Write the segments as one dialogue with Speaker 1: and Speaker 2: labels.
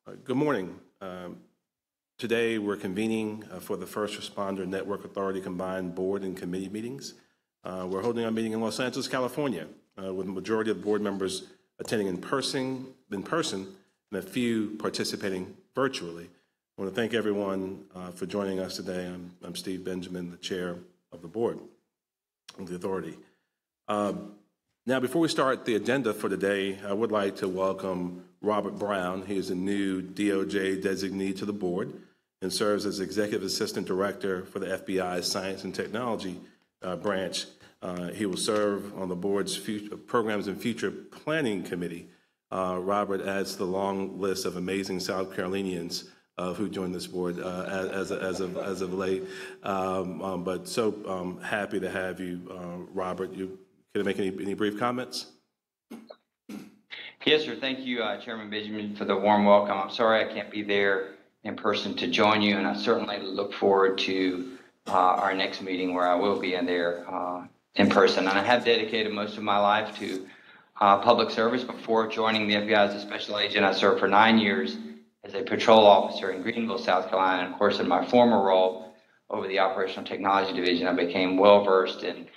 Speaker 1: Good morning. Today we're convening for the First Responder Network Authority Combined Board and Committee meetings. We're holding our meeting in Los Angeles, California, with the majority of board members attending in person and a few participating virtually. I want to thank everyone for joining us today. I'm Steve Benjamin, the chair of the board of the authority. Now, before we start the agenda for today, I would like to welcome Robert Brown. He is a new DOJ designee to the board and serves as Executive Assistant Director for the FBI's Science and Technology branch. He will serve on the board's Programs and Future Planning Committee. Robert adds to the long list of amazing South Carolinians who joined this board as of late. But so happy to have you, Robert. You can I make any brief comments?
Speaker 2: Yes, sir. Thank you, Chairman Benjamin, for the warm welcome. I'm sorry I can't be there in person to join you, and I certainly look forward to our next meeting where I will be in there in person. And I have dedicated most of my life to public service. Before joining the FBI as a special agent, I served for 9 years as a patrol officer in Greenville, South Carolina. And of course, in my former role over the Operational Technology Division, I became well-versed in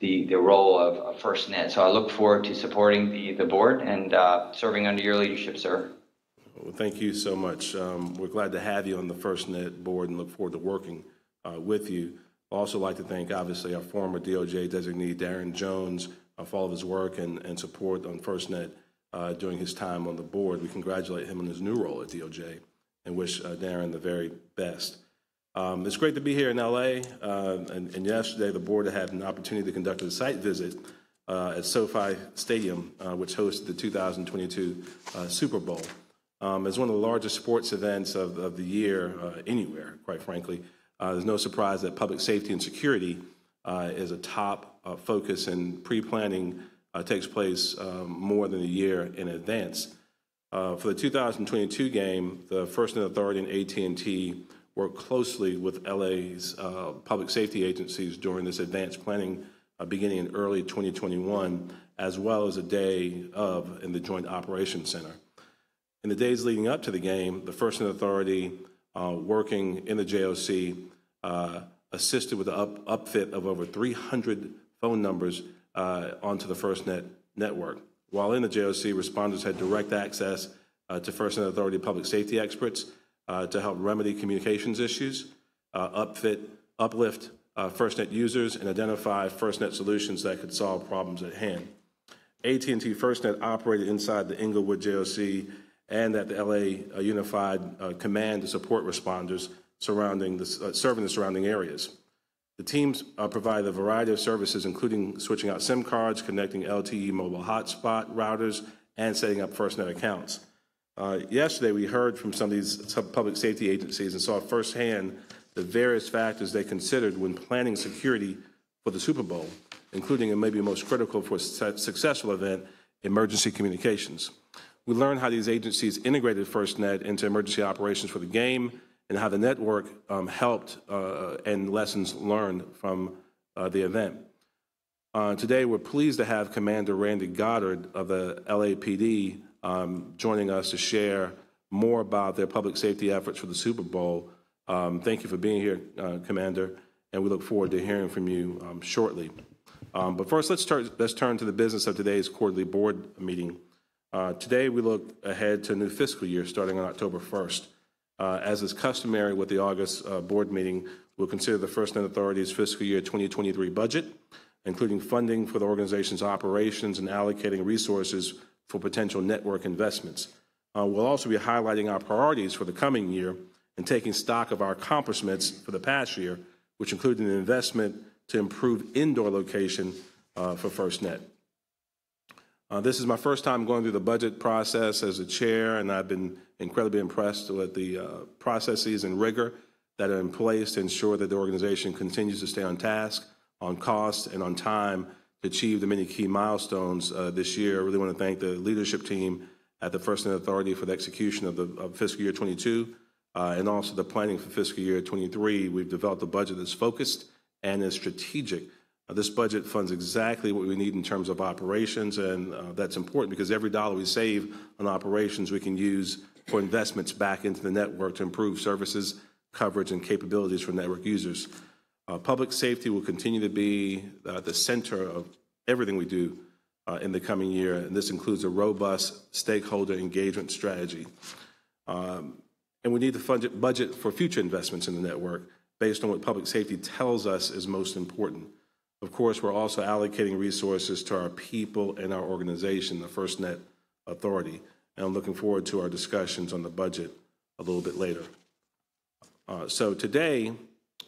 Speaker 2: the role of FirstNet. So I look forward to supporting the board and serving under your leadership, sir.
Speaker 1: Well, thank you so much. We're glad to have you on the FirstNet board and look forward to working with you. I'd also like to thank, obviously, our former DOJ designee, Darren Jones, for all of his work and support on FirstNet during his time on the board. We congratulate him on his new role at DOJ and wish Darren the very best. It's great to be here in LA, and yesterday the board had an opportunity to conduct a site visit at SoFi Stadium, which hosted the 2022 Super Bowl. It's one of the largest sports events of the year anywhere, quite frankly. There's no surprise that public safety and security is a top focus, and pre-planning takes place more than a year in advance. For the 2022 game, the FirstNet Authority and AT&T worked closely with LA's public safety agencies during this advanced planning beginning in early 2021, as well as a day of in the Joint Operations Center. In the days leading up to the game, the FirstNet Authority, working in the JOC, assisted with the upfit of over 300 phone numbers onto the FirstNet network. While in the JOC, responders had direct access to FirstNet Authority public safety experts to help remedy communications issues, uplift FirstNet users, and identify FirstNet solutions that could solve problems at hand. AT&T FirstNet operated inside the Inglewood JOC and at the LA Unified Command to support responders serving the surrounding areas. The teams provide a variety of services, including switching out SIM cards, connecting LTE mobile hotspot routers, and setting up FirstNet accounts. Yesterday, we heard from some of these public safety agencies and saw firsthand the various factors they considered when planning security for the Super Bowl, including, and maybe most critical for a successful event, emergency communications. We learned how these agencies integrated FirstNet into emergency operations for the game and how the network helped and lessons learned from the event. Today, we're pleased to have Commander Randy Goddard of the LAPD joining us to share more about their public safety efforts for the Super Bowl. Thank you for being here, Commander, and we look forward to hearing from you shortly. But first, let's turn to the business of today's quarterly board meeting. Today, we look ahead to a new fiscal year starting on October 1st. As is customary with the August board meeting, we'll consider the FirstNet Authority's fiscal year 2023 budget, including funding for the organization's operations and allocating resources for potential network investments. We'll also be highlighting our priorities for the coming year and taking stock of our accomplishments for the past year, which included an investment to improve indoor location for FirstNet. This is my first time going through the budget process as a chair, and I've been incredibly impressed with the processes and rigor that are in place to ensure that the organization continues to stay on task, on cost, and on time to achieve the many key milestones this year. I really want to thank the leadership team at the FirstNet Authority for the execution of fiscal year 22 and also the planning for fiscal year 23. We've developed a budget that's focused and is strategic. This budget funds exactly what we need in terms of operations, and that's important because every dollar we save on operations we can use for investments back into the network to improve services, coverage, and capabilities for network users. Public safety will continue to be the center of everything we do in the coming year, and this includes a robust stakeholder engagement strategy. And we need to budget for future investments in the network based on what public safety tells us is most important. Of course, we're also allocating resources to our people and our organization, the FirstNet Authority, and I'm looking forward to our discussions on the budget a little bit later. So today,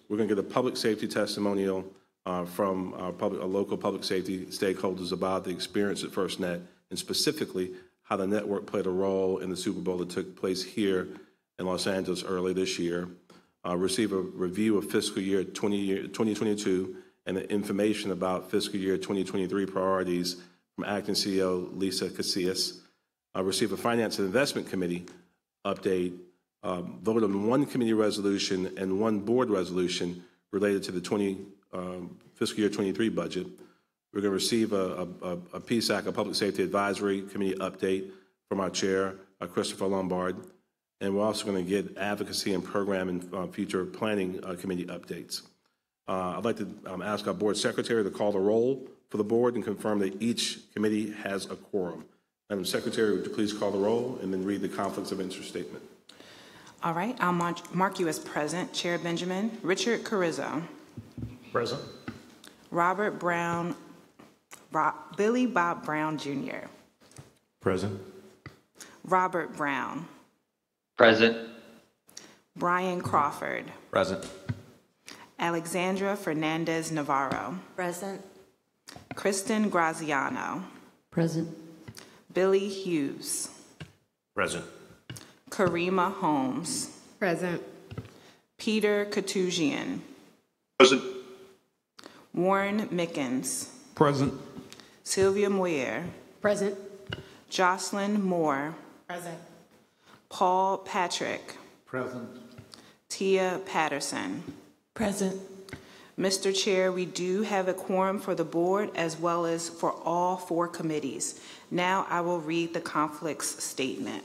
Speaker 1: we're going to get a public safety testimonial from our local public safety stakeholders about the experience at FirstNet, and specifically how the network played a role in the Super Bowl that took place here in Los Angeles early this year. Receive a review of fiscal year 2022 and the information about fiscal year 2023 priorities from Acting CEO Lisa Casillas. Receive a Finance and Investment Committee update, vote on one committee resolution and one board resolution related to the fiscal year 23 budget. We're going to receive a PSAC, a Public Safety Advisory Committee update from our chair, Christopher Lombard. And we're also going to get advocacy and program and future planning committee updates. I'd like to ask our board secretary to call the roll for the board and confirm that each committee has a quorum. Madam Secretary, would you please call the roll and then read the conflicts of interest statement?
Speaker 3: All right, I'll mark you as present. Chair Benjamin. Richard Carrizo.
Speaker 4: Present.
Speaker 3: Robert Brown, Billy Bob Brown Jr.
Speaker 4: Present.
Speaker 3: Robert Brown.
Speaker 2: Present.
Speaker 3: Brian Crawford.
Speaker 4: Present.
Speaker 3: Alexandra Fernandez Navarro.
Speaker 5: Present.
Speaker 3: Kristen Graziano.
Speaker 5: Present.
Speaker 3: Billy Hughes.
Speaker 4: Present.
Speaker 3: Karima Holmes.
Speaker 5: Present.
Speaker 3: Peter Katujian.
Speaker 4: Present.
Speaker 3: Warren Mickens.
Speaker 4: Present.
Speaker 3: Sylvia Moyer.
Speaker 5: Present.
Speaker 3: Jocelyn Moore.
Speaker 5: Present.
Speaker 3: Paul Patrick.
Speaker 4: Present.
Speaker 3: Tia Patterson.
Speaker 5: Present.
Speaker 3: Mr. Chair, we do have a quorum for the board as well as for all 4 committees. Now I will read the conflicts statement.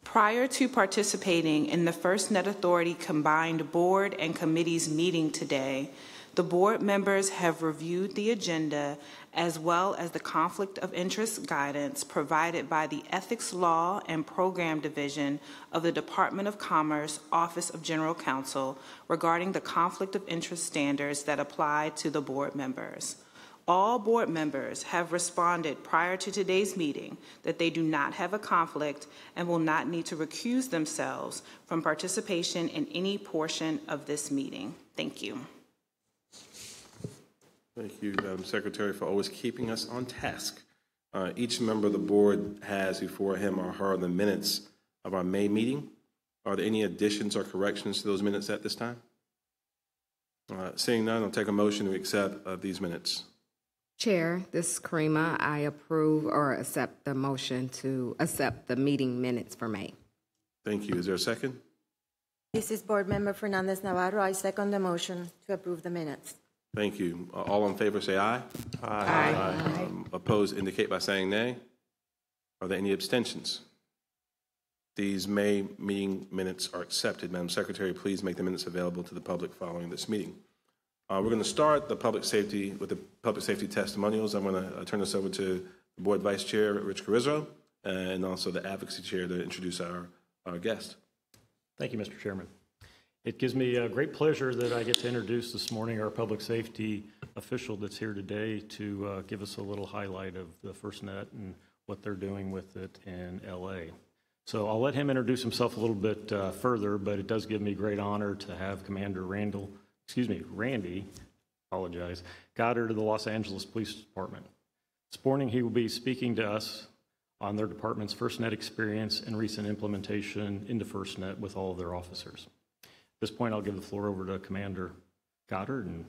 Speaker 3: Prior to participating in the FirstNet Authority combined board and committees meeting today, the board members have reviewed the agenda as well as the conflict of interest guidance provided by the Ethics Law and Program Division of the Department of Commerce Office of General Counsel regarding the conflict of interest standards that apply to the board members. All board members have responded prior to today's meeting that they do not have a conflict and will not need to recuse themselves from participation in any portion of this meeting. Thank you.
Speaker 1: Thank you, Madam Secretary, for always keeping us on task. Each member of the board has before him or her the minutes of our May meeting. Are there any additions or corrections to those minutes at this time? Seeing none, I'll take a motion to accept these minutes.
Speaker 6: Chair, this is Karima. I approve or accept the motion to accept the meeting minutes for May.
Speaker 1: Thank you. Is there a second?
Speaker 5: This is Board Member Fernandez Navarro. I second the motion to approve the minutes.
Speaker 1: Thank you. All in favor say aye.
Speaker 6: Aye.
Speaker 1: Opposed indicate by saying nay. Are there any abstentions? These May meeting minutes are accepted. Madam Secretary, please make the minutes available to the public following this meeting. We're going to start the public safety with the public safety testimonials. I'm going to turn this over to the Board Vice Chair, Rich Carrizo, and also the Advocacy Chair to introduce our guest.
Speaker 4: Thank you, Mr. Chairman. It gives me a great pleasure that I get to introduce this morning our public safety official that's here today to give us a little highlight of the FirstNet and what they're doing with it in LA. So I'll let him introduce himself a little bit further, but it does give me great honor to have Commander Randy Goddard of the Los Angeles Police Department. This morning he will be speaking to us on their department's FirstNet experience and recent implementation into FirstNet with all of their officers. At this point, I'll give the floor over to Commander Goddard, and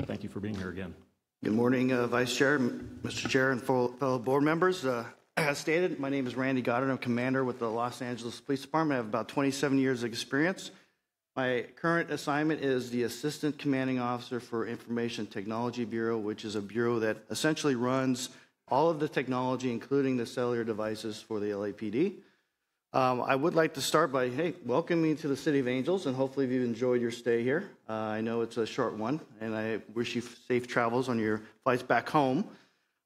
Speaker 4: thank you for being here again.
Speaker 7: Good morning, Vice Chair, Mr. Chair, and fellow board members. As stated, my name is Randy Goddard. I'm Commander with the Los Angeles Police Department. I have about 27 years of experience. My current assignment is the Assistant Commanding Officer for Information Technology Bureau, which is a bureau that essentially runs all of the technology, including the cellular devices for the LAPD. I would like to start by, welcoming you to the City of Angels, and hopefully you've enjoyed your stay here. I know it's a short one, and I wish you safe travels on your flights back home.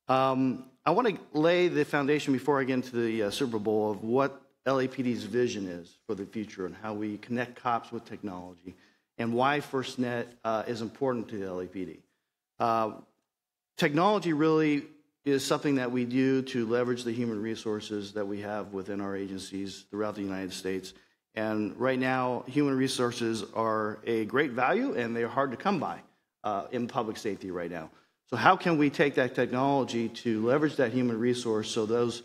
Speaker 7: I want to lay the foundation before I get into the Super Bowl of what LAPD's vision is for the future and how we connect cops with technology and why FirstNet is important to the LAPD. Technology really is something that we do to leverage the human resources that we have within our agencies throughout the United States. And right now, human resources are a great value, and they're hard to come by in public safety right now. So how can we take that technology to leverage that human resource so those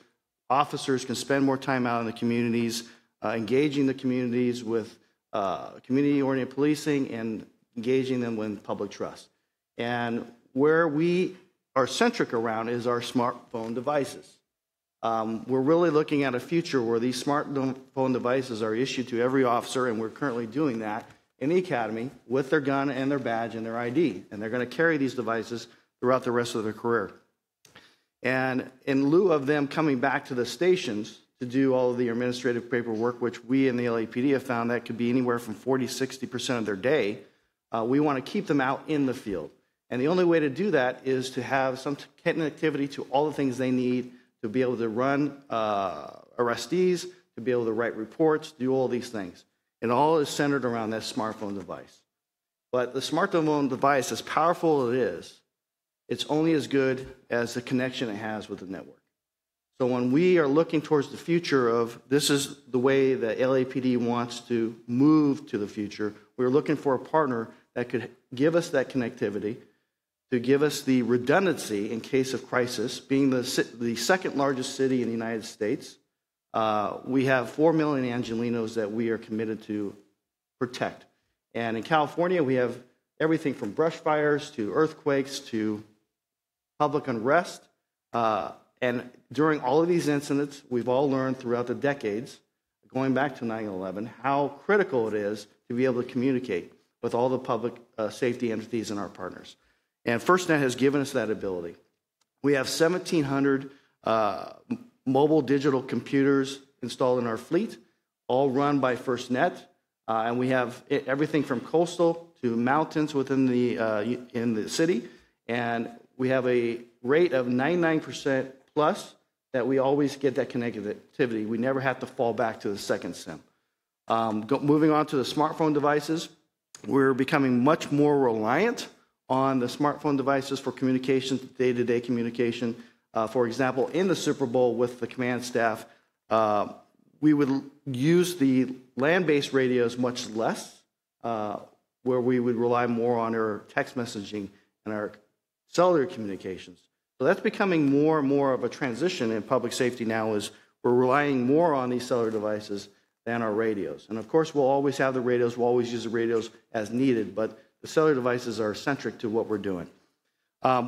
Speaker 7: officers can spend more time out in the communities, engaging the communities with community-oriented policing and engaging them with public trust? And where we are centric around is our smartphone devices. We're really looking at a future where these smartphone devices are issued to every officer, and we're currently doing that in the academy with their gun and their badge and their ID. And they're going to carry these devices throughout the rest of their career. And in lieu of them coming back to the stations to do all of the administrative paperwork, which we in the LAPD have found that could be anywhere from 40–60% of their day, we want to keep them out in the field. And the only way to do that is to have some connectivity to all the things they need to be able to run arrestees, to be able to write reports, do all these things. And all is centered around that smartphone device. But the smartphone device, as powerful as it is, it's only as good as the connection it has with the network. So when we are looking towards the future of this is the way that LAPD wants to move to the future, we're looking for a partner that could give us that connectivity, to give us the redundancy in case of crisis. Being the second largest city in the United States, we have 4 million Angelinos that we are committed to protect. And in California, we have everything from brush fires to earthquakes to public unrest. And during all of these incidents, we've all learned throughout the decades, going back to 9/11, how critical it is to be able to communicate with all the public safety entities and our partners. And FirstNet has given us that ability. We have 1,700 mobile digital computers installed in our fleet, all run by FirstNet. And we have everything from coastal to mountains within in the city. And we have a rate of 99% plus that we always get that connectivity. We never have to fall back to the second SIM. Moving on to the smartphone devices, we're becoming much more reliant on the smartphone devices for communication, day-to-day communication. For example, in the Super Bowl with the command staff, we would use the land-based radios much less, where we would rely more on our text messaging and our cellular communications. So that's becoming more and more of a transition in public safety now, is we're relying more on these cellular devices than our radios. And of course, we'll always have the radios, we'll always use the radios as needed, but the cellular devices are centric to what we're doing.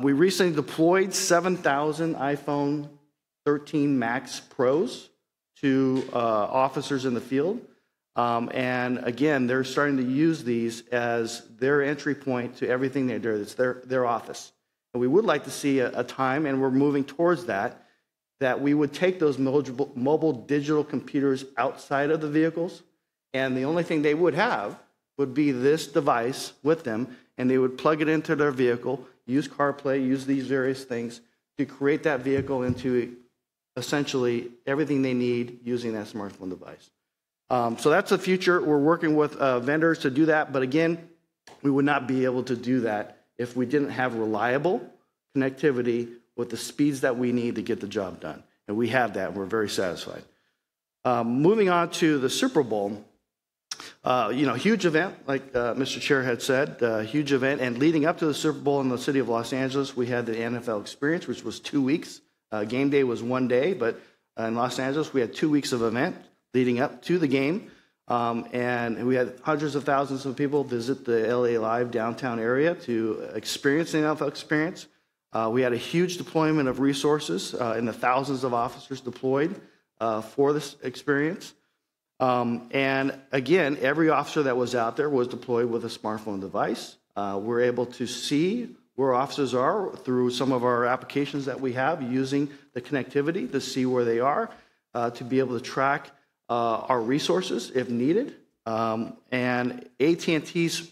Speaker 7: We recently deployed 7,000 iPhone 13 Max Pros to officers in the field. And again, they're starting to use these as their entry point to everything they do. It's their office. And we would like to see a time, and we're moving towards that we would take those mobile digital computers outside of the vehicles, and the only thing they would have would be this device with them, and they would plug it into their vehicle, use CarPlay, use these various things to create that vehicle into essentially everything they need using that smartphone device. So that's the future. We're working with vendors to do that, but again, we would not be able to do that if we didn't have reliable connectivity with the speeds that we need to get the job done. And we have that, and we're very satisfied. Moving on to the Super Bowl, huge event, like Mr. Chair had said, huge event. And leading up to the Super Bowl in the city of Los Angeles, we had the NFL Experience, which was 2 weeks. Game day was 1 day, but in Los Angeles, we had 2 weeks of event leading up to the game. And we had hundreds of thousands of people visit the LA Live downtown area to experience the NFL Experience. We had a huge deployment of resources in the thousands of officers deployed for this experience. And again, every officer that was out there was deployed with a smartphone device. We're able to see where officers are through some of our applications that we have, using the connectivity to see where they are, to be able to track our resources if needed. And AT&T's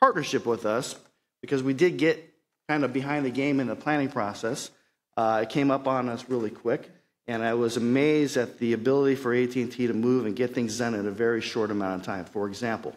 Speaker 7: partnership with us, because we did get kind of behind the game in the planning process, it came up on us really quick. And I was amazed at the ability for AT&T to move and get things done in a very short amount of time. For example,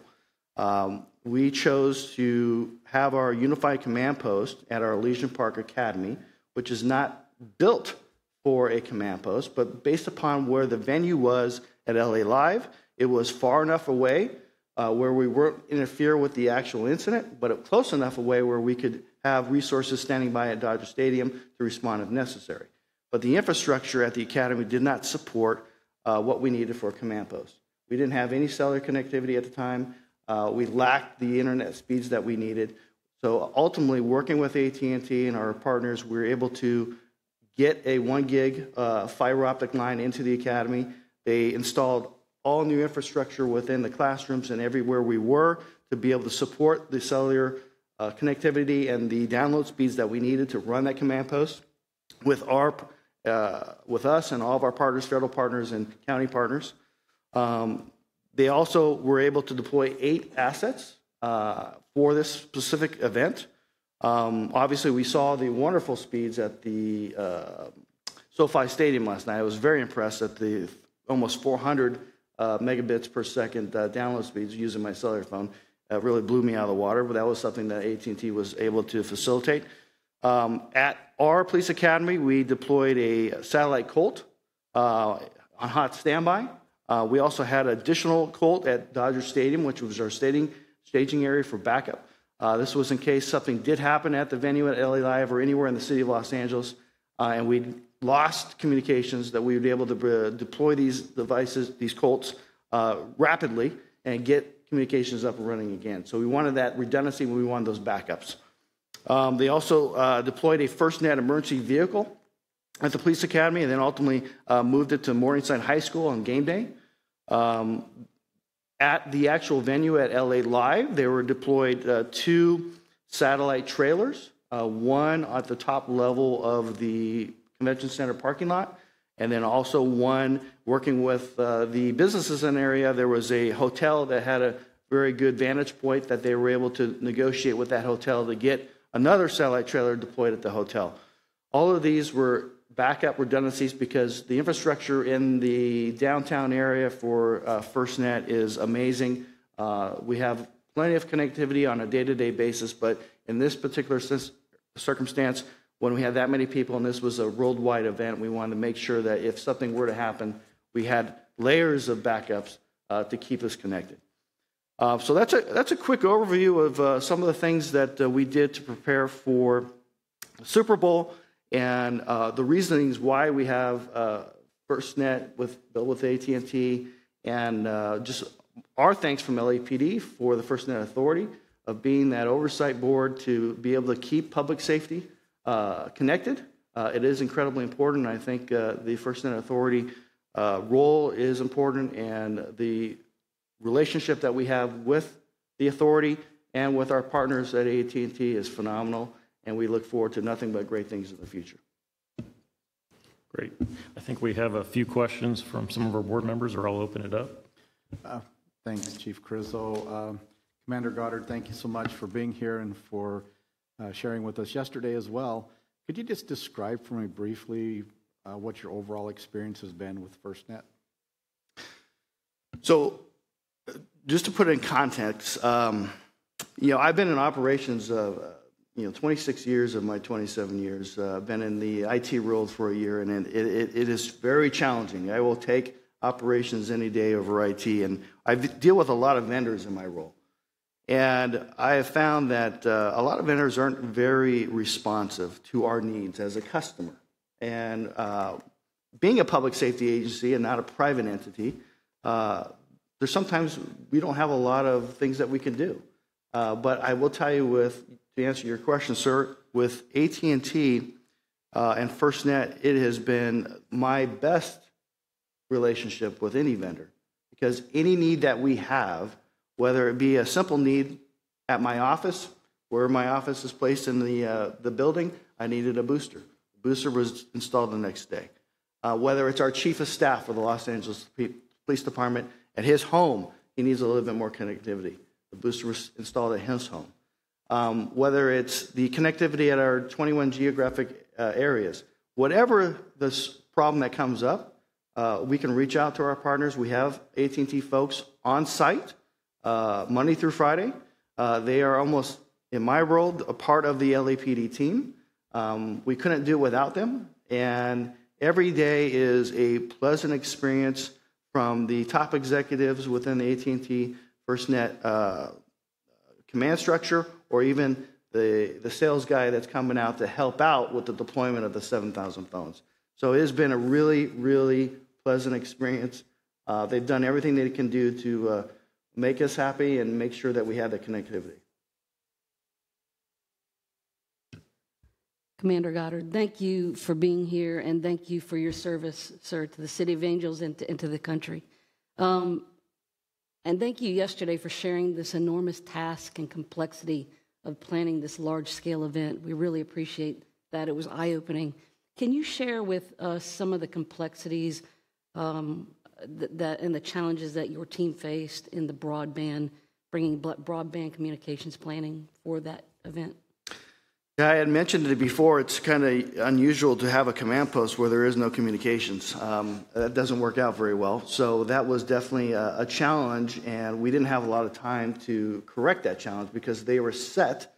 Speaker 7: we chose to have our unified command post at our Legion Park Academy, which is not built for a command post, but based upon where the venue was at LA Live, it was far enough away where we weren't interfere with the actual incident, but close enough away where we could have resources standing by at Dodger Stadium to respond if necessary. But the infrastructure at the academy did not support what we needed for a command post. We didn't have any cellular connectivity at the time. We lacked the internet speeds that we needed. So ultimately, working with AT&T and our partners, we were able to get a 1 gig fiber optic line into the academy. They installed all new infrastructure within the classrooms and everywhere we were to be able to support the cellular connectivity and the download speeds that we needed to run that command post with us and all of our partners, federal partners and county partners. They also were able to deploy 8 assets for this specific event. Obviously, we saw the wonderful speeds at the SoFi Stadium last night. I was very impressed at the almost 400 megabits per second download speeds using my cellular phone. It really blew me out of the water, but that was something that AT&T was able to facilitate. At our police academy, we deployed a satellite Colt on hot standby. We also had additional Colt at Dodger Stadium, which was our staging area for backup. This was in case something did happen at the venue at LA Live or anywhere in the city of Los Angeles, and we lost communications, that we would be able to deploy these devices, these Colts, rapidly and get communications up and running again. So we wanted that redundancy when we wanted those backups. They also deployed a FirstNet emergency vehicle at the police academy, and then ultimately moved it to Morningside High School on game day. At the actual venue at LA Live, they were deployed 2 satellite trailers, one at the top level of the convention center parking lot, and then also one working with the businesses in the area. There was a hotel that had a very good vantage point that they were able to negotiate with that hotel to get another satellite trailer deployed at the hotel. All of these were backup redundancies because the infrastructure in the downtown area for FirstNet is amazing. We have plenty of connectivity on a day-to-day basis, but in this particular circumstance, when we had that many people and this was a worldwide event, we wanted to make sure that if something were to happen, we had layers of backups to keep us connected. So that's a quick overview of some of the things that we did to prepare for the Super Bowl and the reasonings why we have FirstNet built with AT&T, and just our thanks from LAPD for the FirstNet Authority of being that oversight board to be able to keep public safety connected. It is incredibly important. I think the FirstNet Authority role is important, and the relationship that we have with the authority and with our partners at AT&T is phenomenal, and we look forward to nothing but great things in the future.
Speaker 4: Great. I think we have a few questions from some of our board members, or I'll open it up.
Speaker 8: Thanks, Chief Crizzo. Commander Goddard, thank you so much for being here and for sharing with us yesterday as well. Could you just describe for me briefly what your overall experience has been with FirstNet?
Speaker 7: So, just to put it in context, I've been in operations 26 years of my 27 years. I've been in the IT world for a year, and it is very challenging. I will take operations any day over IT, and I deal with a lot of vendors in my role. And I have found that a lot of vendors aren't very responsive to our needs as a customer. And being a public safety agency and not a private entity, there's sometimes we don't have a lot of things that we can do. But I will tell you, to answer your question, sir, with AT&T and FirstNet, it has been my best relationship with any vendor, because any need that we have, whether it be a simple need at my office where my office is placed in the building, I needed a booster. The booster was installed the next day. Whether it's our chief of staff for the Los Angeles Police Department, at his home, he needs a little bit more connectivity. The booster was installed at his home. Whether it's the connectivity at our 21 geographic areas, whatever this problem that comes up, we can reach out to our partners. We have AT&T folks on site Monday through Friday. They are almost, in my world, a part of the LAPD team. We couldn't do it without them, and every day is a pleasant experience from the top executives within the AT&T FirstNet command structure, or even the sales guy that's coming out to help out with the deployment of the 7,000 phones. So it has been a really, really pleasant experience. They've done everything they can do to make us happy and make sure that we have the connectivity.
Speaker 9: Commander Goddard, thank you for being here, and thank you for your service, sir, to the City of Angels and to the country. And thank you yesterday for sharing this enormous task and complexity of planning this large-scale event. We really appreciate that. It was eye-opening. Can you share with us some of the complexities and the challenges that your team faced in the broadband, bringing broadband communications planning for that event?
Speaker 7: Yeah, I had mentioned it before. It's kind of unusual to have a command post where there is no communications. That doesn't work out very well. So that was definitely a challenge, and we didn't have a lot of time to correct that challenge because they were set,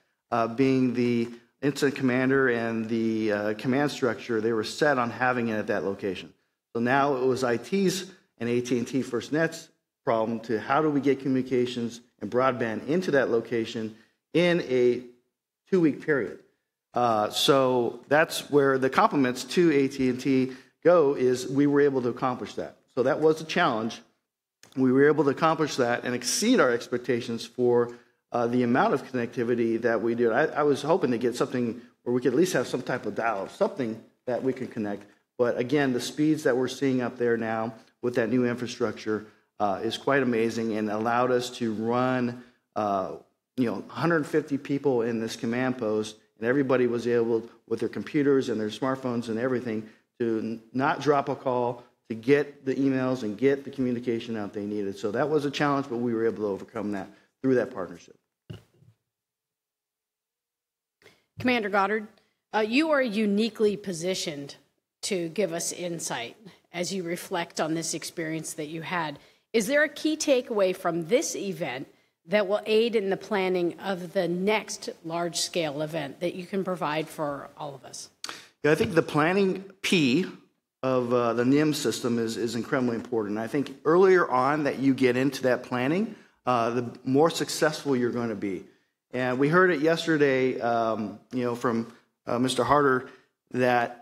Speaker 7: being the incident commander and the command structure, they were set on having it at that location. So now it was IT's and AT&T FirstNet's problem to how do we get communications and broadband into that location in a 2-week period. So that's where the compliments to AT&T go, is we were able to accomplish that. So that was a challenge. We were able to accomplish that and exceed our expectations for the amount of connectivity that we did. I was hoping to get something where we could at least have some type of dial, something that we could connect. But again, the speeds that we're seeing up there now with that new infrastructure is quite amazing, and allowed us to run 150 people in this command post, and everybody was able, with their computers and their smartphones and everything, to not drop a call, to get the emails and get the communication out they needed. So that was a challenge, but we were able to overcome that through that partnership.
Speaker 10: Commander Goddard, you are uniquely positioned to give us insight as you reflect on this experience that you had. Is there a key takeaway from this event that will aid in the planning of the next large-scale event that you can provide for all of us?
Speaker 7: Yeah, I think the planning P of the NIM system is incredibly important. I think earlier on that you get into that planning, the more successful you're going to be. And we heard it yesterday, from Mr. Harder, that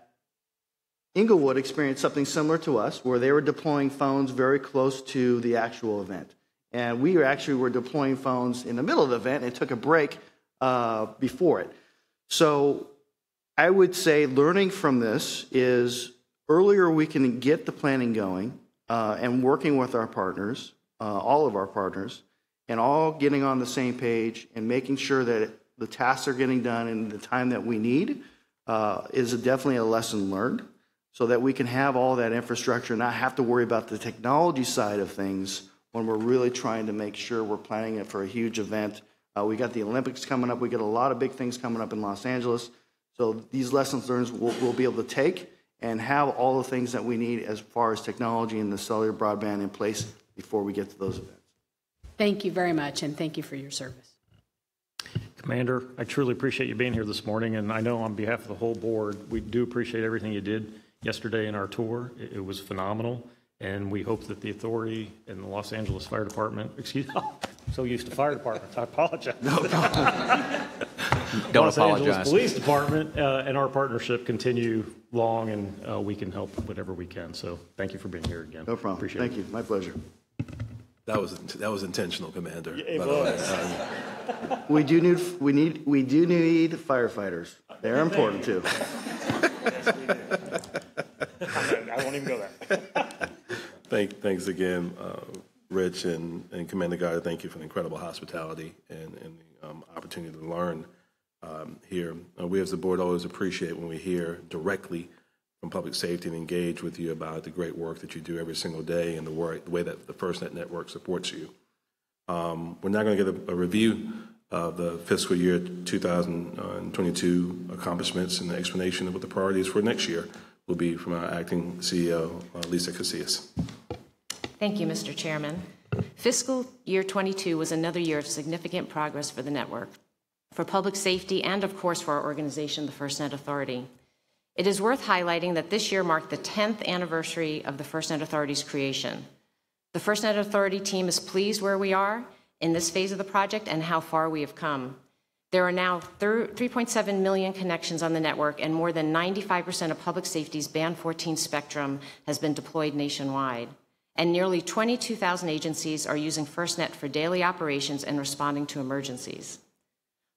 Speaker 7: Inglewood experienced something similar to us, where they were deploying phones very close to the actual event. And we actually were deploying phones in the middle of the event and took a break before it. So I would say learning from this is earlier we can get the planning going and working with our partners, all of our partners, and all getting on the same page and making sure that the tasks are getting done in the time that we need is definitely a lesson learned, so that we can have all that infrastructure and not have to worry about the technology side of things when we're really trying to make sure we're planning it for a huge event. We got the Olympics coming up. We got a lot of big things coming up in Los Angeles. So these lessons learned we'll be able to take and have all the things that we need as far as technology and the cellular broadband in place before we get to those events.
Speaker 10: Thank you very much, and thank you for your service.
Speaker 4: Commander, I truly appreciate you being here this morning, and I know on behalf of the whole board, we do appreciate everything you did yesterday in our tour. It was phenomenal, and we hope that the authority and the Los Angeles Fire Department, I'm so used to fire departments, I apologize.
Speaker 11: No problem.
Speaker 4: Don't Los Angeles Police Department and our partnership continue long, and we can help whatever we can. So thank you for being here again.
Speaker 7: No problem.
Speaker 4: Appreciate
Speaker 7: Thank you. My pleasure.
Speaker 1: That was intentional, Commander.
Speaker 4: It was.
Speaker 7: We do need firefighters. They're important too.
Speaker 4: I won't even go there.
Speaker 1: Thanks again, Rich and Commander Goddard. Thank you for the incredible hospitality and the opportunity to learn here. We as the board always appreciate when we hear directly from public safety and engage with you about the great work that you do every single day and the way that the FirstNet network supports you. We're now going to get a review of the fiscal year 2022 accomplishments and the explanation of what the priorities for next year will be from our acting CEO, Lisa Casillas.
Speaker 11: Thank you, Mr. Chairman. Fiscal year 22 was another year of significant progress for the network, for public safety, and of course for our organization, the FirstNet Authority. It is worth highlighting that this year marked the 10th anniversary of the FirstNet Authority's creation. The FirstNet Authority team is pleased where we are in this phase of the project and how far we have come. There are now 3.7 million connections on the network, and more than 95% of public safety's Band 14 spectrum has been deployed nationwide. And nearly 22,000 agencies are using FirstNet for daily operations and responding to emergencies.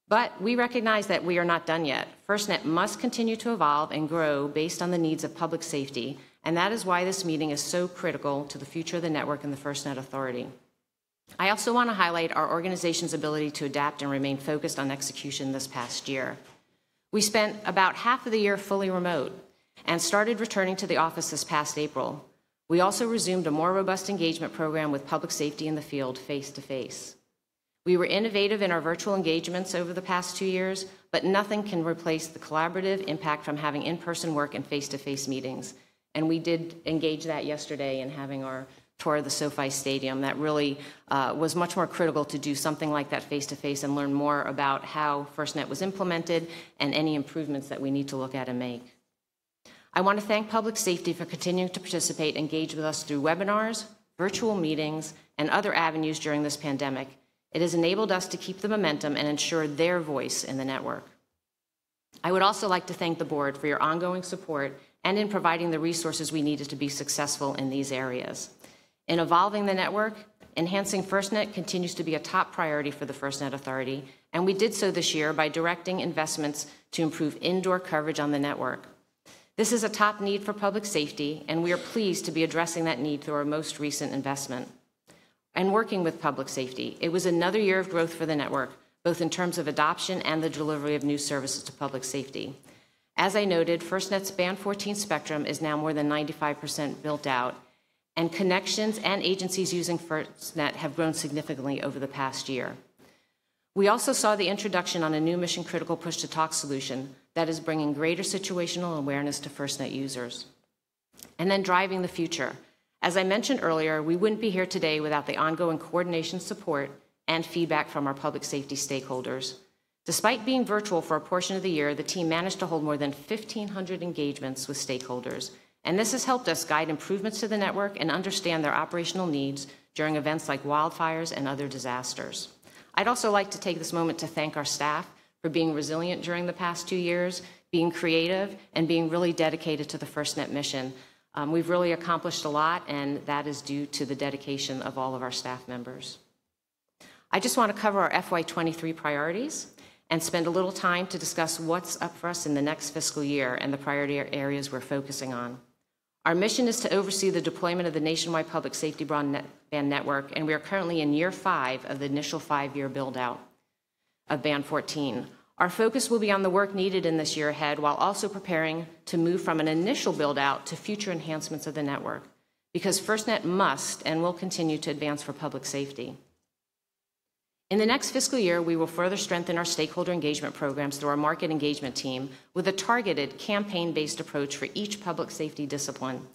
Speaker 11: But we recognize that we are not done yet. FirstNet must continue to evolve and grow based on the needs of public safety, and that is why this meeting is so critical to the future of the network and the FirstNet Authority. I also want to highlight our organization's ability to adapt and remain focused on execution this past year. We spent about half of the year fully remote and started returning to the office this past April. We also resumed a more robust engagement program with public safety in the field face-to-face. We were innovative in our virtual engagements over the past 2 years, but nothing can replace the collaborative impact from having in-person work and face-to-face meetings. And we did engage that yesterday in having our tour of the SoFi Stadium. That really was much more critical to do something like that face-to-face and learn more about how FirstNet was implemented and any improvements that we need to look at and make. I want to thank public safety for continuing to participate and engage with us through webinars, virtual meetings, and other avenues during this pandemic. It has enabled us to keep the momentum and ensure their voice in the network. I would also like to thank the board for your ongoing support and in providing the resources we needed to be successful in these areas. In evolving the network, enhancing FirstNet continues to be a top priority for the FirstNet Authority, and we did so this year by directing investments to improve indoor coverage on the network. This is a top need for public safety, and we are pleased to be addressing that need through our most recent investment. And working with public safety, it was another year of growth for the network, both in terms of adoption and the delivery of new services to public safety. As I noted, FirstNet's Band 14 spectrum is now more than 95% built out, and connections and agencies using FirstNet have grown significantly over the past year. We also saw the introduction on a new mission-critical push-to-talk solution that is bringing greater situational awareness to FirstNet users. And then driving the future. As I mentioned earlier, we wouldn't be here today without the ongoing coordination, support, and feedback from our public safety stakeholders. Despite being virtual for a portion of the year, the team managed to hold more than 1,500 engagements with stakeholders, and this has helped us guide improvements to the network and understand their operational needs during events like wildfires and other disasters. I'd also like to take this moment to thank our staff for being resilient during the past 2 years, being creative, and being really dedicated to the FirstNet mission. We've really accomplished a lot, and that is due to the dedication of all of our staff members. I just want to cover our FY23 priorities and spend a little time to discuss what's up for us in the next fiscal year and the priority areas we're focusing on. Our mission is to oversee the deployment of the nationwide public safety broadband network, and we are currently in year 5 of the initial 5-year build-out of Band 14. Our focus will be on the work needed in this year ahead, while also preparing to move from an initial build-out to future enhancements of the network, because FirstNet must and will continue to advance for public safety. In the next fiscal year, we will further strengthen our stakeholder engagement programs through our market engagement team with a targeted campaign-based approach for each public safety discipline.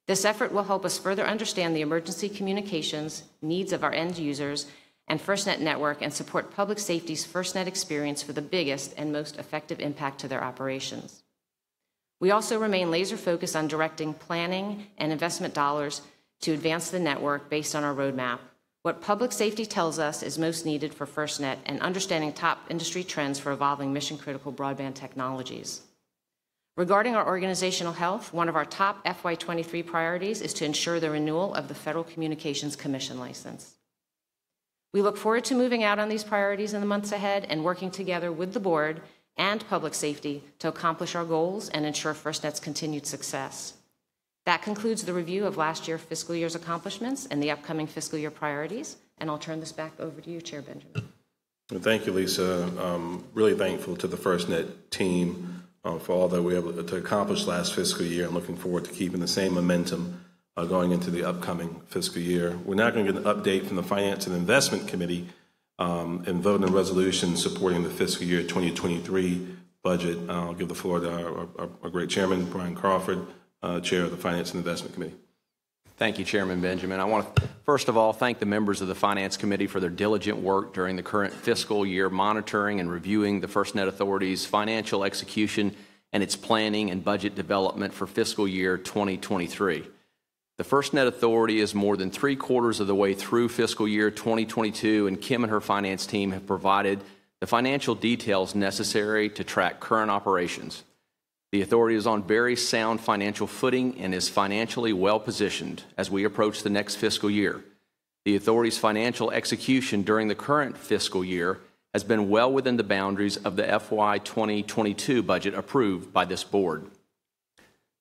Speaker 11: This effort will help us further understand the emergency communications needs of our end users and FirstNet network and support public safety's FirstNet experience for the biggest and most effective impact to their operations. We also remain laser-focused on directing planning and investment dollars to advance the network based on our roadmap, what public safety tells us is most needed for FirstNet, and understanding top industry trends for evolving mission-critical broadband technologies. Regarding our organizational health, one of our top FY23 priorities is to ensure the renewal of the Federal Communications Commission license. We look forward to moving out on these priorities in the months ahead and working together with the board and public safety to accomplish our goals and ensure FirstNet's continued success. That concludes the review of last year's fiscal year's accomplishments and the upcoming fiscal year priorities, and I'll turn this back over to you, Chair Benjamin.
Speaker 1: Well, thank you, Lisa. Really thankful to the FirstNet team for all that we were able to accomplish last fiscal year, and looking forward to keeping the same momentum going into the upcoming fiscal year. We're now going to get an update from the Finance and Investment Committee and vote on a resolution supporting the fiscal year 2023 budget. I'll give the floor to our great chairman, Brian Crawford, chair of the Finance and Investment Committee.
Speaker 12: Thank you, Chairman Benjamin. I want to, first of all, thank the members of the Finance Committee for their diligent work during the current fiscal year, monitoring and reviewing the FirstNet Authority's financial execution and its planning and budget development for fiscal year 2023. The FirstNet Authority is more than 3/4 of the way through fiscal year 2022, and Kim and her finance team have provided the financial details necessary to track current operations. The authority is on very sound financial footing and is financially well positioned as we approach the next fiscal year. The authority's financial execution during the current fiscal year has been well within the boundaries of the FY 2022 budget approved by this board.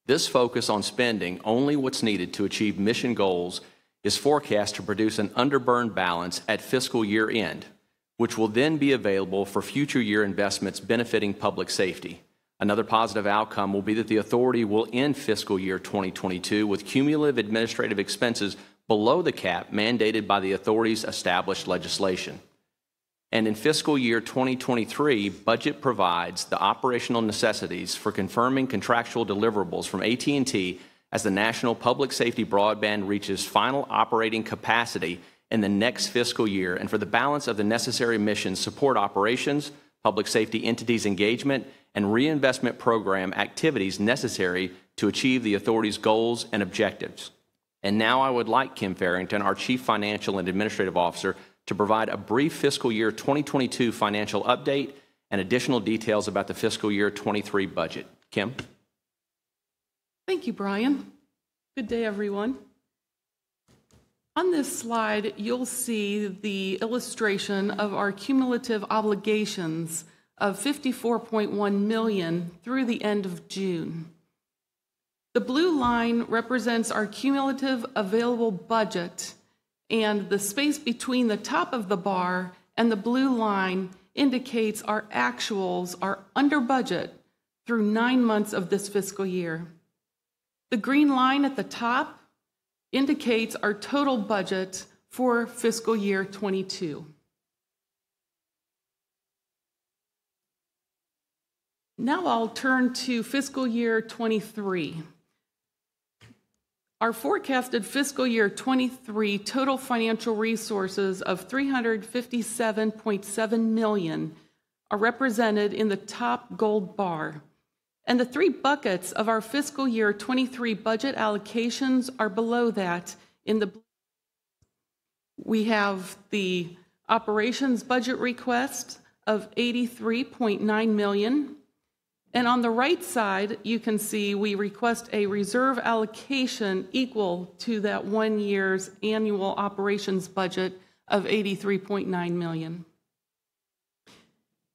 Speaker 12: This focus on spending only what's needed to achieve mission goals is forecast to produce an underburn balance at fiscal year end, which will then be available for future year investments benefiting public safety. Another positive outcome will be that the authority will end fiscal year 2022 with cumulative administrative expenses below the cap mandated by the authority's established legislation. And in fiscal year 2023, budget provides the operational necessities for confirming contractual deliverables from AT&T as the national public safety broadband reaches final operating capacity in the next fiscal year, and for the balance of the necessary missions support operations, public safety entities engagement, and reinvestment program activities necessary to achieve the authority's goals and objectives. And now I would like Kim Farrington, our Chief Financial and Administrative Officer, to provide a brief fiscal year 2022 financial update and additional details about the fiscal year 23 budget. Kim?
Speaker 13: Thank you, Brian. Good day, everyone. On this slide, you'll see the illustration of our cumulative obligations of $54.1 million through the end of June. The blue line represents our cumulative available budget, and the space between the top of the bar and the blue line indicates our actuals are under budget through 9 months of this fiscal year. The green line at the top indicates our total budget for fiscal year 22. Now I'll turn to fiscal year 23. Our forecasted fiscal year 23 total financial resources of $357.7 million are represented in the top gold bar. And the three buckets of our fiscal year 23 budget allocations are below that in the blue. We have the operations budget request of $83.9 million. And on the right side, you can see we request a reserve allocation equal to that 1 year's annual operations budget of $83.9 million.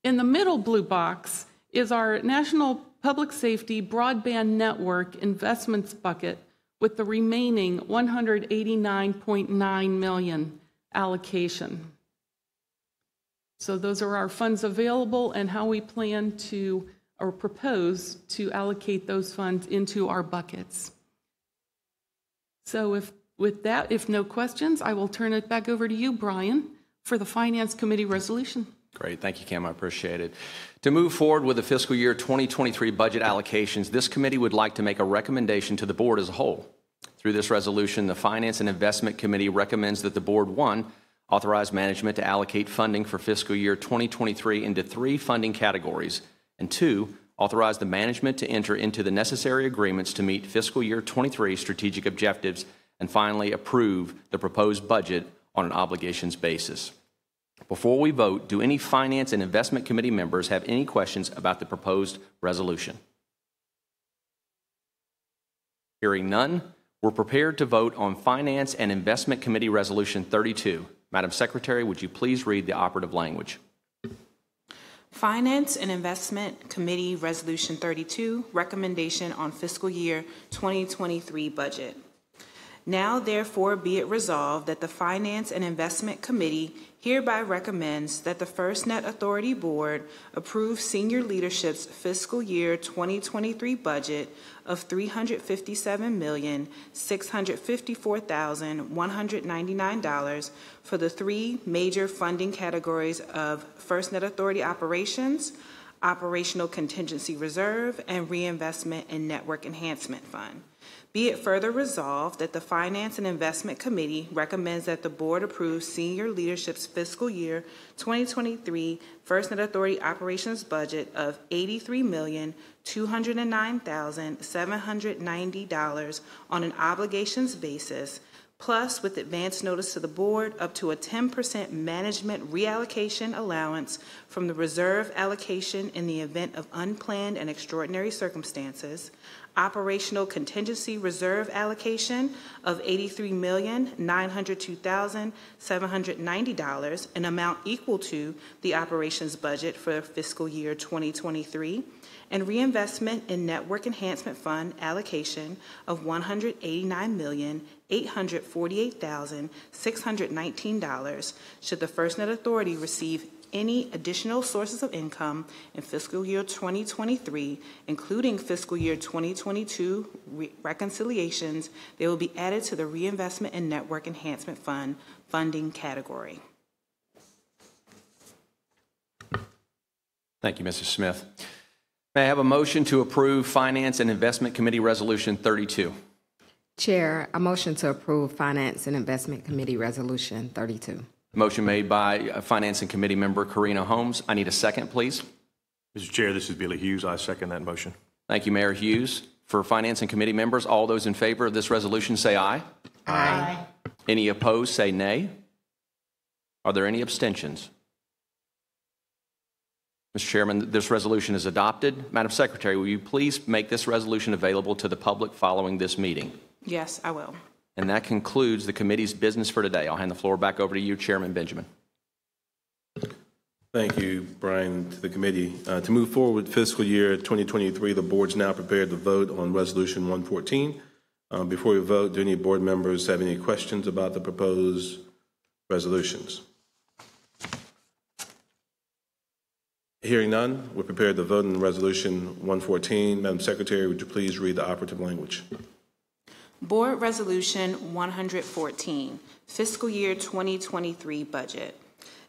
Speaker 13: In the middle blue box is our National Public Safety Broadband Network investments bucket with the remaining $189.9 million allocation. So those are our funds available and how we plan to or propose to allocate those funds into our buckets. So with that, if no questions, I will turn it back over to you, Brian, for the Finance Committee resolution.
Speaker 12: Great. Thank you, Kim. I appreciate it. To move forward with the fiscal year 2023 budget allocations, this committee would like to make a recommendation to the board as a whole. Through this resolution, the Finance and Investment Committee recommends that the board, 1, authorize management to allocate funding for fiscal year 2023 into 3 funding categories, and 2, authorize the management to enter into the necessary agreements to meet fiscal year 23 strategic objectives, and finally approve the proposed budget on an obligations basis. Before we vote, do any Finance and Investment Committee members have any questions about the proposed resolution? Hearing none, we're prepared to vote on Finance and Investment Committee Resolution 32. Madam Secretary, would you please read the operative language?
Speaker 3: Finance and Investment Committee Resolution 32, recommendation on fiscal year 2023 budget. Now therefore be it resolved that the Finance and Investment Committee hereby recommends that the FirstNet Authority Board approve senior leadership's fiscal year 2023 budget of $357,654,199 for the three major funding categories of FirstNet Authority Operations, Operational Contingency Reserve, and Reinvestment and Network Enhancement Fund. Be it further resolved that the Finance and Investment Committee recommends that the Board approve senior leadership's fiscal year 2023 FirstNet Authority operations budget of $83,209,790 on an obligations basis, plus with advance notice to the Board up to a 10% management reallocation allowance from the reserve allocation in the event of unplanned and extraordinary circumstances, operational contingency reserve allocation of $83,902,790, an amount equal to the operations budget for fiscal year 2023, and reinvestment in network enhancement fund allocation of $189,848,619 should the FirstNet Authority receive any additional sources of income in fiscal year 2023, including fiscal year 2022 reconciliations. They will be added to the Reinvestment and Network Enhancement Fund funding category.
Speaker 12: Thank you, Mrs. Smith. May I have a motion to approve Finance and Investment Committee Resolution 32?
Speaker 6: Chair, a motion to approve Finance and Investment Committee Resolution 32.
Speaker 12: Motion made by Finance and Committee member Karina Holmes. I need a second, please.
Speaker 14: Mr. Chair, this is Billy Hughes. I second that motion.
Speaker 12: Thank you, Mayor Hughes. For Finance and Committee members, all those in favor of this resolution say aye.
Speaker 6: Aye.
Speaker 12: Any opposed say nay. Are there any abstentions? Mr. Chairman, this resolution is adopted. Madam Secretary, will you please make this resolution available to the public following this meeting?
Speaker 3: Yes, I will.
Speaker 12: And that concludes the committee's business for today. I'll hand the floor back over to you, Chairman Benjamin.
Speaker 1: Thank you, Brian, to the committee. To move forward with fiscal year 2023, the board's now prepared to vote on Resolution 114. Before we vote, do any board members have any questions about the proposed resolutions? Hearing none, we're prepared to vote on Resolution 114. Madam Secretary, would you please read the operative language?
Speaker 3: Board Resolution 114, Fiscal Year 2023 Budget.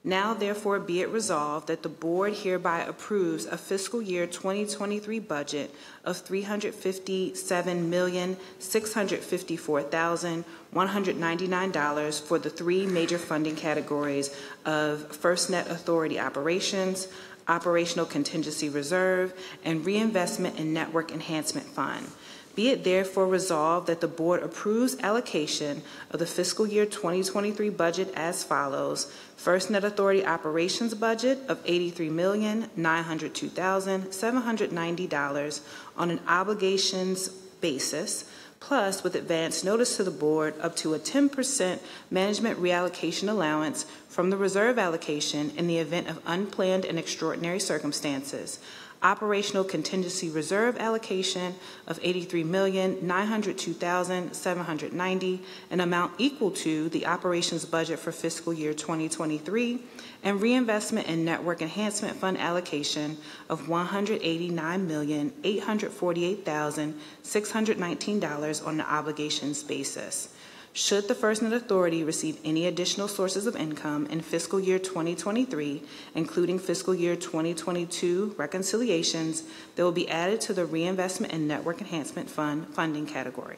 Speaker 3: Now, therefore, be it resolved that the Board hereby approves a fiscal year 2023 budget of $357,654,199 for the three major funding categories of FirstNet Authority Operations, Operational Contingency Reserve, and Reinvestment and Network Enhancement Fund. Be it therefore resolved that the Board approves allocation of the fiscal year 2023 budget as follows. FirstNet Authority Operations budget of $83,902,790 on an obligations basis, plus with advance notice to the Board up to a 10% management reallocation allowance from the reserve allocation in the event of unplanned and extraordinary circumstances. Operational Contingency Reserve allocation of $83,902,790, an amount equal to the operations budget for fiscal year 2023, and Reinvestment and Network Enhancement Fund allocation of $189,848,619 on an obligations basis. Should the FirstNet Authority receive any additional sources of income in fiscal year 2023, including fiscal year 2022 reconciliations, they will be added to the Reinvestment and Network Enhancement Fund funding category.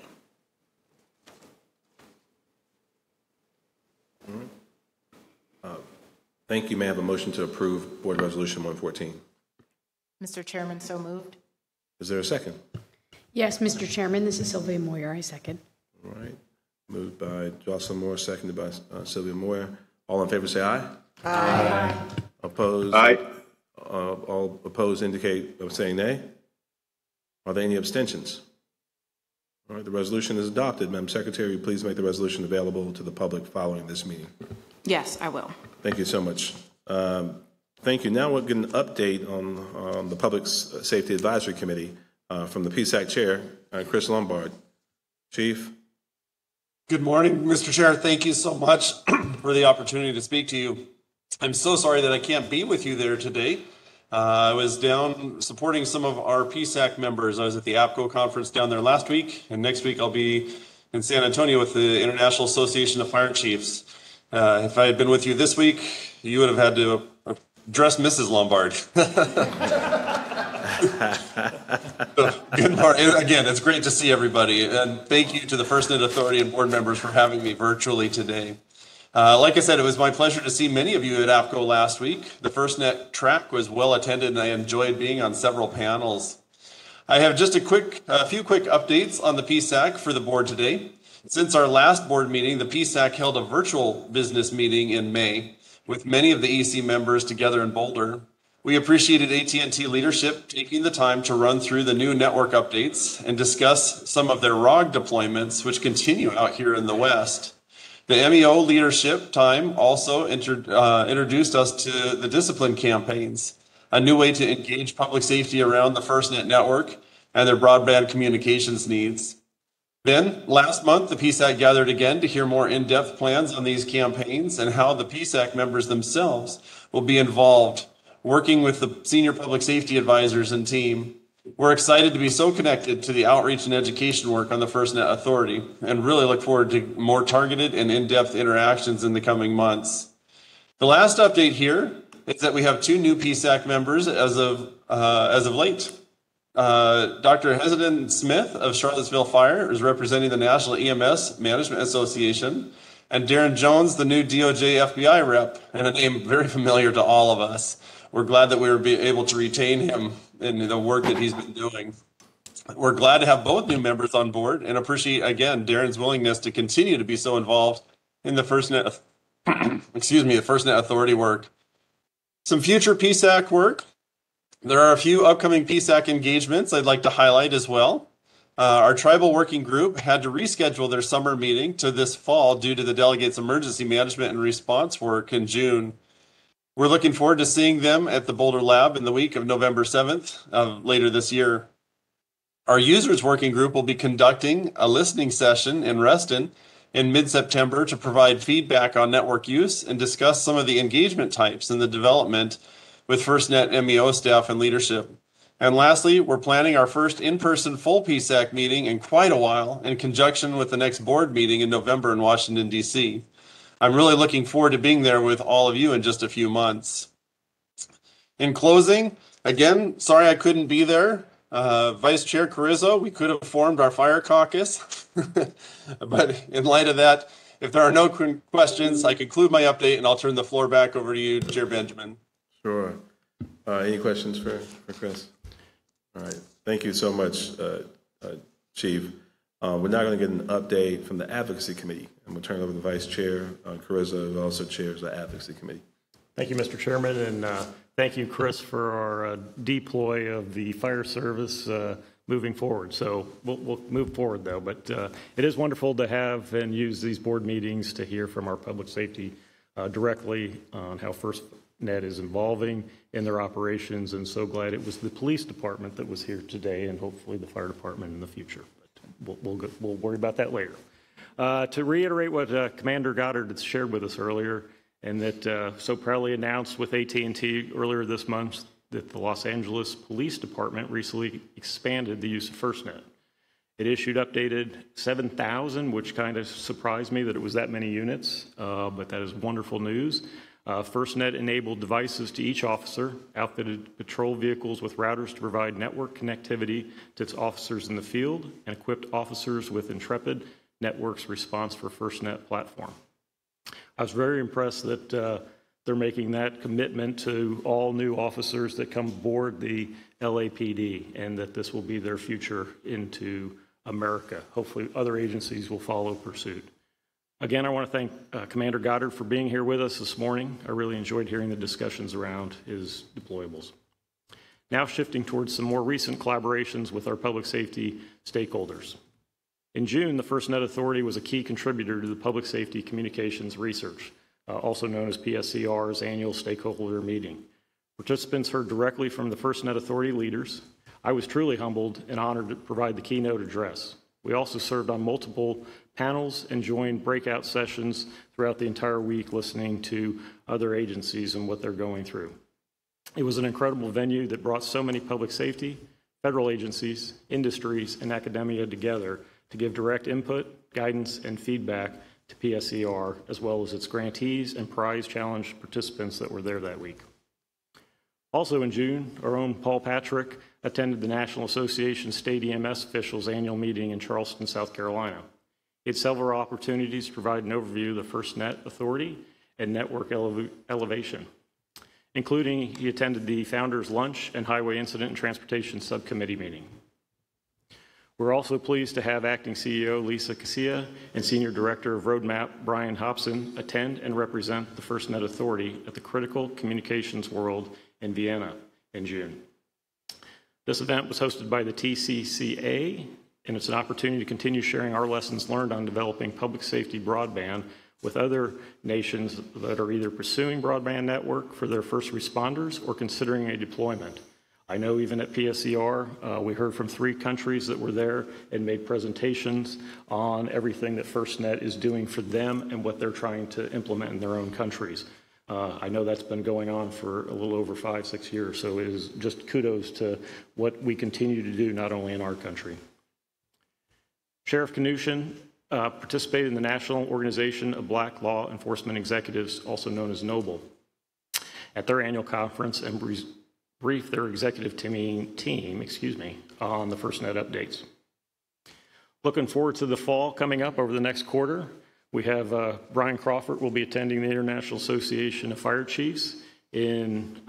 Speaker 1: Thank you. May I have a motion to approve Board Resolution 114?
Speaker 11: Mr. Chairman, so moved.
Speaker 1: Is there a second?
Speaker 10: Yes, Mr. Chairman, this is Sylvia Moyer. I second.
Speaker 1: All right. Moved by Jocelyn Moore, seconded by Sylvia Moyer. All in favor say aye.
Speaker 11: Aye.
Speaker 1: Opposed?
Speaker 14: Aye.
Speaker 1: All opposed indicate of saying nay. Are there any abstentions? All right, the resolution is adopted. Madam Secretary, please make the resolution available to the public following this meeting.
Speaker 3: Yes, I will.
Speaker 1: Thank you so much. Thank you. Now we'll get an update on the Public Safety Advisory Committee from the PSAC Chair, Chris Lombard. Chief.
Speaker 15: Good morning, Mr. Chair. Thank you so much for the opportunity to speak to you. I'm so sorry that I can't be with you there today. I was down supporting some of our PSAC members. I was at the APCO conference down there last week, and next week I'll be in San Antonio with the International Association of Fire Chiefs. If I had been with you this week, you would have had to address Mrs. Lombard. Good morning. Again, it's great to see everybody, and thank you to the FirstNet Authority and board members for having me virtually today. Like I said, it was my pleasure to see many of you at APCO last week. The FirstNet track was well attended, and I enjoyed being on several panels. I have just a few quick updates on the PSAC for the board today. Since our last board meeting, the PSAC held a virtual business meeting in May with many of the EC members together in Boulder. We appreciated AT&T leadership taking the time to run through the new network updates and discuss some of their ROG deployments, which continue out here in the West. The MEO leadership time also introduced us to the discipline campaigns, a new way to engage public safety around the FirstNet network and their broadband communications needs. Then, last month, the PSAC gathered again to hear more in-depth plans on these campaigns and how the PSAC members themselves will be involved, working with the senior public safety advisors and team. We're excited to be so connected to the outreach and education work on the FirstNet Authority and really look forward to more targeted and in-depth interactions in the coming months. The last update here is that we have 2 new PSAC members as of late. Dr. Heseden Smith of Charlottesville Fire is representing the National EMS Management Association, and Darren Jones, the new DOJ FBI rep, and a name very familiar to all of us. We're glad that we were able to retain him in the work that he's been doing. We're glad to have both new members on board and appreciate, again, Darren's willingness to continue to be so involved in the FirstNet, the FirstNet Authority work. Some future PSAC work. There are a few upcoming PSAC engagements I'd like to highlight as well. Our tribal working group had to reschedule their summer meeting to this fall due to the delegates' emergency management and response work in June. We're looking forward to seeing them at the Boulder Lab in the week of November 7th later this year. Our users working group will be conducting a listening session in Reston in mid-September to provide feedback on network use and discuss some of the engagement types in the development with FirstNet MEO staff and leadership. And lastly, we're planning our first in-person full PSAC meeting in quite a while in conjunction with the next board meeting in November in Washington, D.C. I'm really looking forward to being there with all of you in just a few months. In closing, again, sorry I couldn't be there. Vice Chair Carrizo, we could have formed our fire caucus. But in light of that, if there are no questions, I conclude my update and I'll turn the floor back over to you, Chair Benjamin.
Speaker 1: Sure. Any questions for Chris? All right. Thank you so much, Chief. We're now going to get an update from the Advocacy Committee. And we'll turn it over to Vice Chair Carrizo, who also chairs the Advocacy Committee.
Speaker 4: Thank you, Mr. Chairman, and thank you, Chris, for our deploy of the fire service moving forward. So we'll move forward, though. But it is wonderful to have and use these board meetings to hear from our public safety directly on how FirstNet is evolving in their operations, and so glad it was the police department that was here today, and hopefully the fire department in the future. But we'll worry about that later. To reiterate what Commander Goddard had shared with us earlier, and that so proudly announced with AT&T earlier this month, that the Los Angeles Police Department recently expanded the use of FirstNet. It issued updated 7,000, which kind of surprised me that it was that many units, but that is wonderful news. FirstNet enabled devices to each officer, outfitted patrol vehicles with routers to provide network connectivity to its officers in the field, and equipped officers with Intrepid Network's response for FirstNet platform. I was very impressed that they're making that commitment to all new officers that come aboard the LAPD, and that this will be their future into America. Hopefully other agencies will follow pursuit. Again, I want to thank Commander Goddard for being here with us this morning. I really enjoyed hearing the discussions around his deployables. Now shifting towards some more recent collaborations with our public safety stakeholders. In June, the FirstNet Authority was a key contributor to the Public Safety Communications Research, also known as PSCR's annual stakeholder meeting. Participants heard directly from the FirstNet Authority leaders. I was truly humbled and honored to provide the keynote address. We also served on multiple panels and joined breakout sessions throughout the entire week, listening to other agencies and what they're going through. It was an incredible venue that brought so many public safety, federal agencies, industries, and academia together to give direct input, guidance, and feedback to PSER, as well as its grantees and prize challenge participants that were there that week. Also in June, our own Paul Patrick attended the National Association State EMS Officials annual meeting in Charleston, South Carolina. He had several opportunities to provide an overview of the FirstNet Authority and network elevation, including he attended the Founders Lunch and Highway Incident and Transportation Subcommittee meeting. We're also pleased to have Acting CEO Lisa Casilla and Senior Director of Roadmap Brian Hobson attend and represent the FirstNet Authority at the Critical Communications World in Vienna in June. This event was hosted by the TCCA, and it's an opportunity to continue sharing our lessons learned on developing public safety broadband with other nations that are either pursuing broadband network for their first responders or considering a deployment. I know even at PSER, we heard from 3 countries that were there and made presentations on everything that FirstNet is doing for them and what they're trying to implement in their own countries. I know that's been going on for a little over 5-6 years, so it is just kudos to what we continue to do, not only in our country. Sheriff Knudsen participated in the National Organization of Black Law Enforcement Executives, also known as NOBLE, at their annual conference and briefed their executive team on the FirstNet updates. Looking forward to the fall coming up over the next quarter. We have Brian Crawford will be attending the International Association of Fire Chiefs in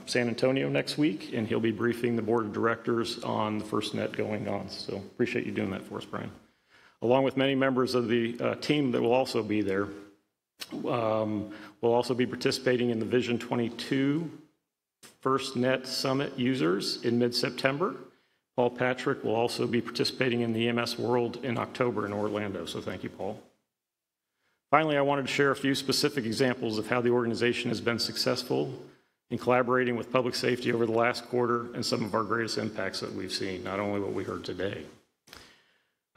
Speaker 4: San Antonio next week, and he'll be briefing the board of directors on the FirstNet going on. So appreciate you doing that for us, Brian. Along with many members of the team that will also be there, we'll also be participating in the Vision 22 FirstNet Summit users in mid-September. Paul Patrick will also be participating in the EMS World in October in Orlando, so thank you, Paul. Finally, I wanted to share a few specific examples of how the organization has been successful in collaborating with public safety over the last quarter and some of our greatest impacts that we've seen, not only what we heard today.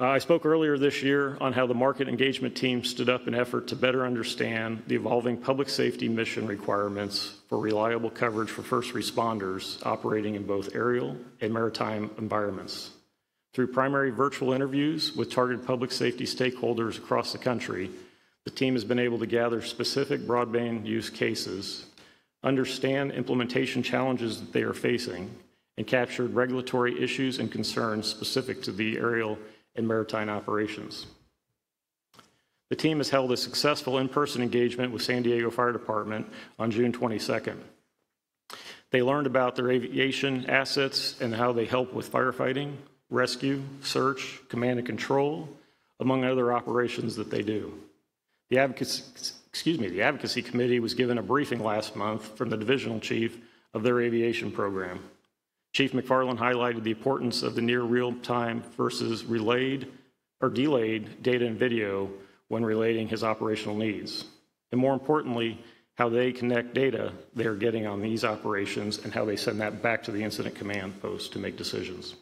Speaker 4: I spoke earlier this year on how the market engagement team stood up an effort to better understand the evolving public safety mission requirements for reliable coverage for first responders operating in both aerial and maritime environments. Through primary virtual interviews with targeted public safety stakeholders across the country, the team has been able to gather specific broadband use cases, understand implementation challenges that they are facing, and captured regulatory issues and concerns specific to the aerial and maritime operations. The team has held a successful in-person engagement with San Diego Fire Department on June 22nd. They learned about their aviation assets and how they help with firefighting, rescue, search, command and control, among other operations that they do. The Advocacy Committee was given a briefing last month from the divisional chief of their aviation program. Chief McFarland highlighted the importance of the near real-time versus delayed data and video when relating his operational needs. And more importantly, how they connect data they are getting on these operations and how they send that back to the incident command post to make decisions.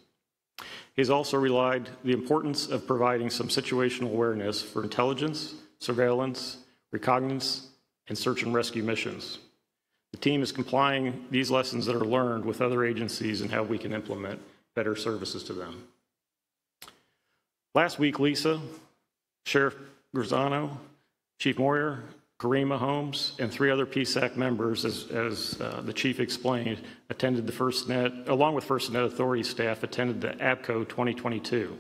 Speaker 4: He's also relied the importance of providing some situational awareness for intelligence, surveillance, reconnaissance, and search and rescue missions. The team is complying these lessons that are learned with other agencies and how we can implement better services to them. Last week, Lisa, Sheriff Grisano, Chief Moyer, Karima Holmes, and 3 other PSAC members, as the chief explained, attended the FirstNet, along with FirstNet Authority staff, attended the ABCO 2022.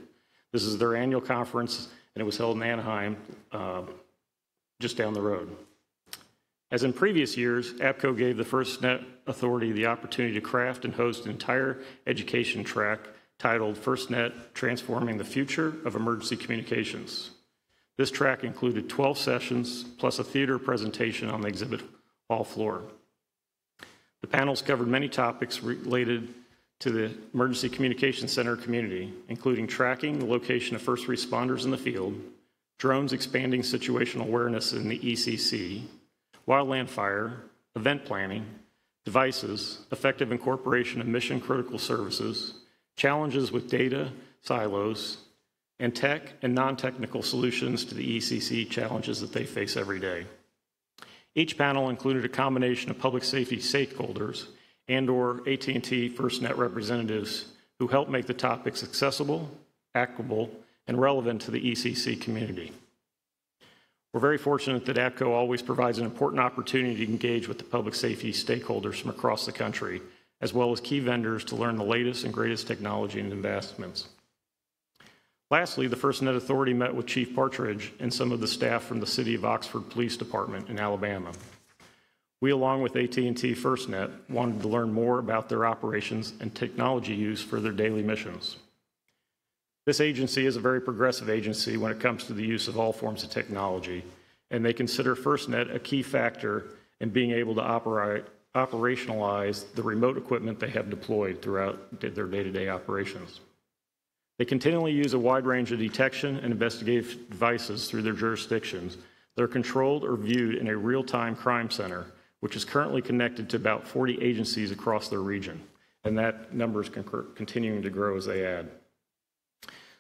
Speaker 4: This is their annual conference, and it was held in Anaheim, just down the road. As in previous years, ABCO gave the FirstNet Authority the opportunity to craft and host an entire education track titled FirstNet Transforming the Future of Emergency Communications. This track included 12 sessions plus a theater presentation on the exhibit hall floor. The panels covered many topics related to the Emergency Communications Center community, including tracking the location of first responders in the field, drones expanding situational awareness in the ECC, wildland fire, event planning, devices, effective incorporation of mission-critical services, challenges with data silos, and tech and non-technical solutions to the ECC challenges that they face every day. Each panel included a combination of public safety stakeholders and/or AT&T FirstNet representatives who helped make the topics accessible, applicable, and relevant to the ECC community. We're very fortunate that APCO always provides an important opportunity to engage with the public safety stakeholders from across the country, as well as key vendors to learn the latest and greatest technology and investments. Lastly, the FirstNet Authority met with Chief Partridge and some of the staff from the City of Oxford Police Department in Alabama. We, along with AT&T FirstNet, wanted to learn more about their operations and technology use for their daily missions. This agency is a very progressive agency when it comes to the use of all forms of technology, and they consider FirstNet a key factor in being able to operationalize the remote equipment they have deployed throughout their day-to-day operations. They continually use a wide range of detection and investigative devices through their jurisdictions that are controlled or viewed in a real-time crime center, which is currently connected to about 40 agencies across their region, and that number is continuing to grow as they add.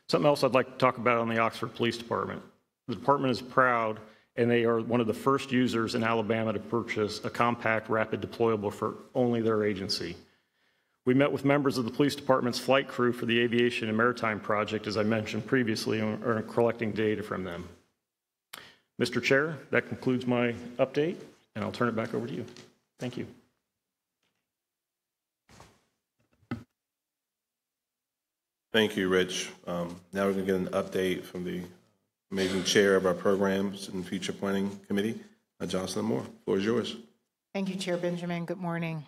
Speaker 4: Something else I'd like to talk about on the Oxford Police Department. The department is proud, and they are one of the first users in Alabama to purchase a compact rapid deployable for only their agency. We met with members of the police department's flight crew for the Aviation and Maritime Project, as I mentioned previously, and are collecting data from them. Mr. Chair, that concludes my update, and I'll turn it back over to you. Thank you.
Speaker 1: Thank you, Rich. Now we're going to get an update from the amazing chair of our Programs and Future Planning Committee, Jocelyn Moore. The floor is yours.
Speaker 16: Thank you, Chair Benjamin. Good morning.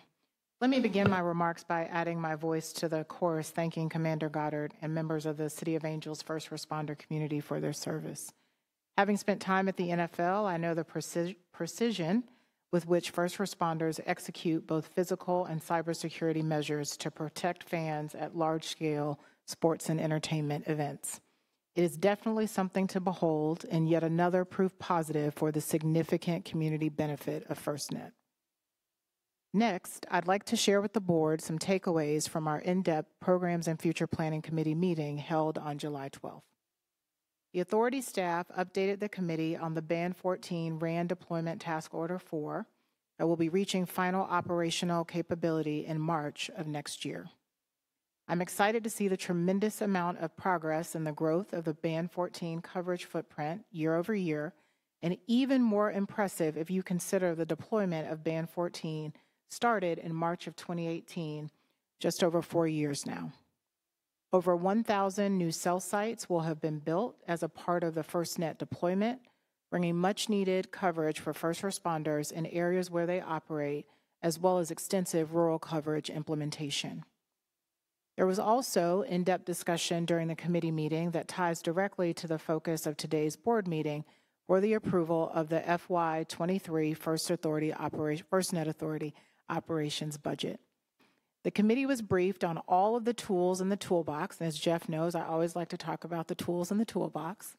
Speaker 16: Let me begin my remarks by adding my voice to the chorus, thanking Commander Goddard and members of the City of Angels first responder community for their service. Having spent time at the NFL, I know the precision with which first responders execute both physical and cybersecurity measures to protect fans at large-scale sports and entertainment events. It is definitely something to behold and yet another proof positive for the significant community benefit of FirstNet. Next, I'd like to share with the board some takeaways from our in-depth Programs and Future Planning Committee meeting held on July 12th. The authority staff updated the committee on the Band 14 RAN Deployment Task Order 4 that will be reaching final operational capability in March of next year. I'm excited to see the tremendous amount of progress in the growth of the Band 14 coverage footprint year over year, and even more impressive if you consider the deployment of Band 14 started in March of 2018, just over 4 years now. Over 1,000 new cell sites will have been built as a part of the FirstNet deployment, bringing much-needed coverage for first responders in areas where they operate, as well as extensive rural coverage implementation. There was also in-depth discussion during the committee meeting that ties directly to the focus of today's board meeting for the approval of the FY23 FirstNet Authority Operations Budget. The committee was briefed on all of the tools in the toolbox, and as Jeff knows, I always like to talk about the tools in the toolbox.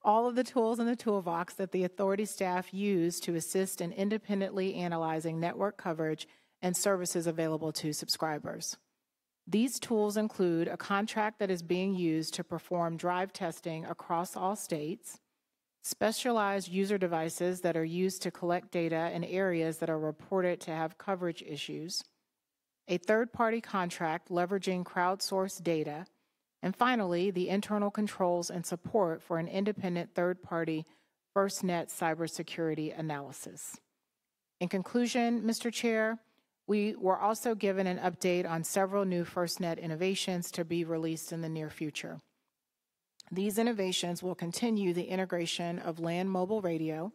Speaker 16: All of the tools in the toolbox that the authority staff use to assist in independently analyzing network coverage and services available to subscribers. These tools include a contract that is being used to perform drive testing across all states, specialized user devices that are used to collect data in areas that are reported to have coverage issues, a third-party contract leveraging crowdsourced data, and finally, the internal controls and support for an independent third-party FirstNet cybersecurity analysis. In conclusion, Mr. Chair, we were also given an update on several new FirstNet innovations to be released in the near future. These innovations will continue the integration of land mobile radio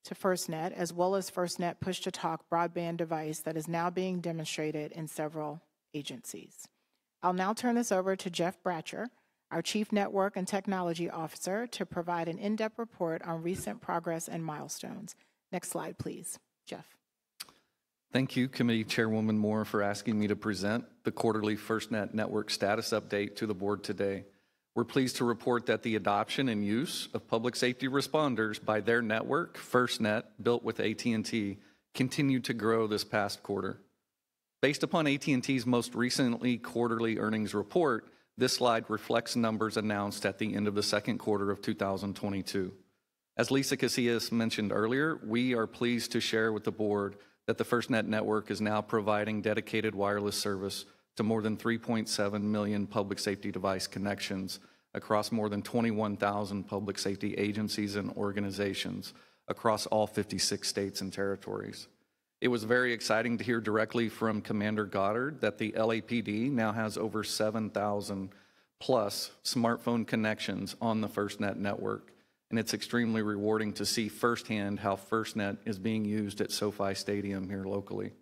Speaker 16: to FirstNet, as well as FirstNet push-to-talk broadband device that is now being demonstrated in several agencies. I'll now turn this over to Jeff Bratcher, our Chief Network and Technology Officer, to provide an in-depth report on recent progress and milestones. Next slide, please. Jeff.
Speaker 17: Thank you, Committee Chairwoman Moore, for asking me to present the quarterly FirstNet Network status update to the board today. We're pleased to report that the adoption and use of public safety responders by their network, FirstNet, built with AT&T, continued to grow this past quarter. Based upon AT&T's most recently quarterly earnings report, This slide reflects numbers announced at the end of the second quarter of 2022. As Lisa Casillas mentioned earlier, we are pleased to share with the board that the FirstNet network is now providing dedicated wireless service to more than 3.7 million public safety device connections across more than 21,000 public safety agencies and organizations across all 56 states and territories. It was very exciting to hear directly from Commander Goddard that the LAPD now has over 7,000 plus smartphone connections on the FirstNet network. And it's extremely rewarding to see firsthand how FirstNet is being used at SoFi Stadium here locally.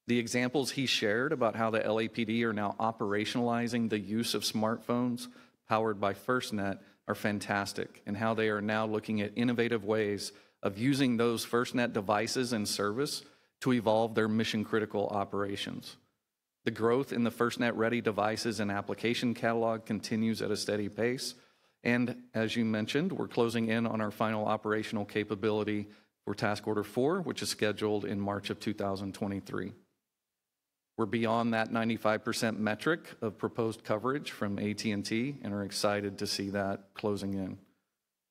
Speaker 17: The examples he shared about how the LAPD are now operationalizing the use of smartphones powered by FirstNet are fantastic, and how they are now looking at innovative ways of using those FirstNet devices and service to evolve their mission-critical operations. The growth in the FirstNet-ready devices and application catalog continues at a steady pace, and as you mentioned, we're closing in on our final operational capability for Task Order 4, which is scheduled in March of 2023. We're beyond that 95% metric of proposed coverage from AT&T and are excited to see that closing in.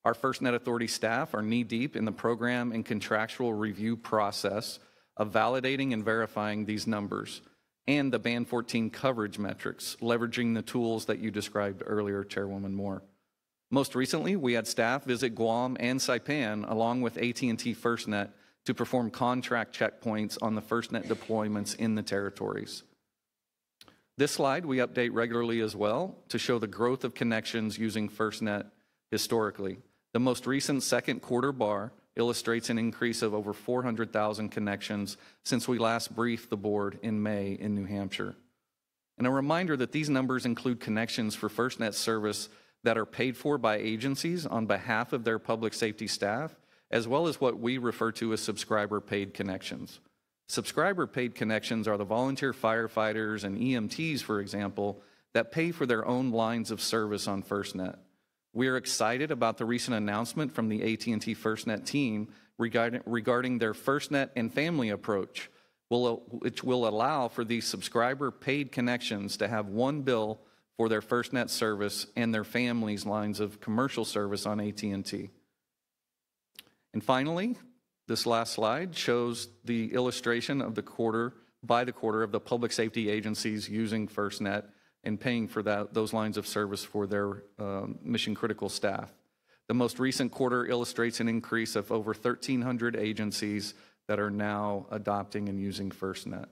Speaker 17: Our FirstNet Authority staff are knee-deep in the program and contractual review process of validating and verifying these numbers and the Band 14 coverage metrics, leveraging the tools that you described earlier, Chairwoman Moore. Most recently, we had staff visit Guam and Saipan along with AT&T FirstNet to perform contract checkpoints on the FirstNet deployments in the territories. This slide we update regularly as well to show the growth of connections using FirstNet historically. The most recent second quarter bar illustrates an increase of over 400,000 connections since we last briefed the board in May in New Hampshire. And a reminder that these numbers include connections for FirstNet service that are paid for by agencies on behalf of their public safety staff, as well as what we refer to as subscriber-paid connections. Subscriber-paid connections are the volunteer firefighters and EMTs, for example, that pay for their own lines of service on FirstNet. We are excited about the recent announcement from the AT&T FirstNet team regarding their FirstNet and family approach, which will allow for these subscriber-paid connections to have one bill for their FirstNet service and their family's lines of commercial service on AT&T. And finally, this last slide shows the illustration of the quarter by the quarter of the public safety agencies using FirstNet and paying for those lines of service for their mission-critical staff. The most recent quarter illustrates an increase of over 1,300 agencies that are now adopting and using FirstNet.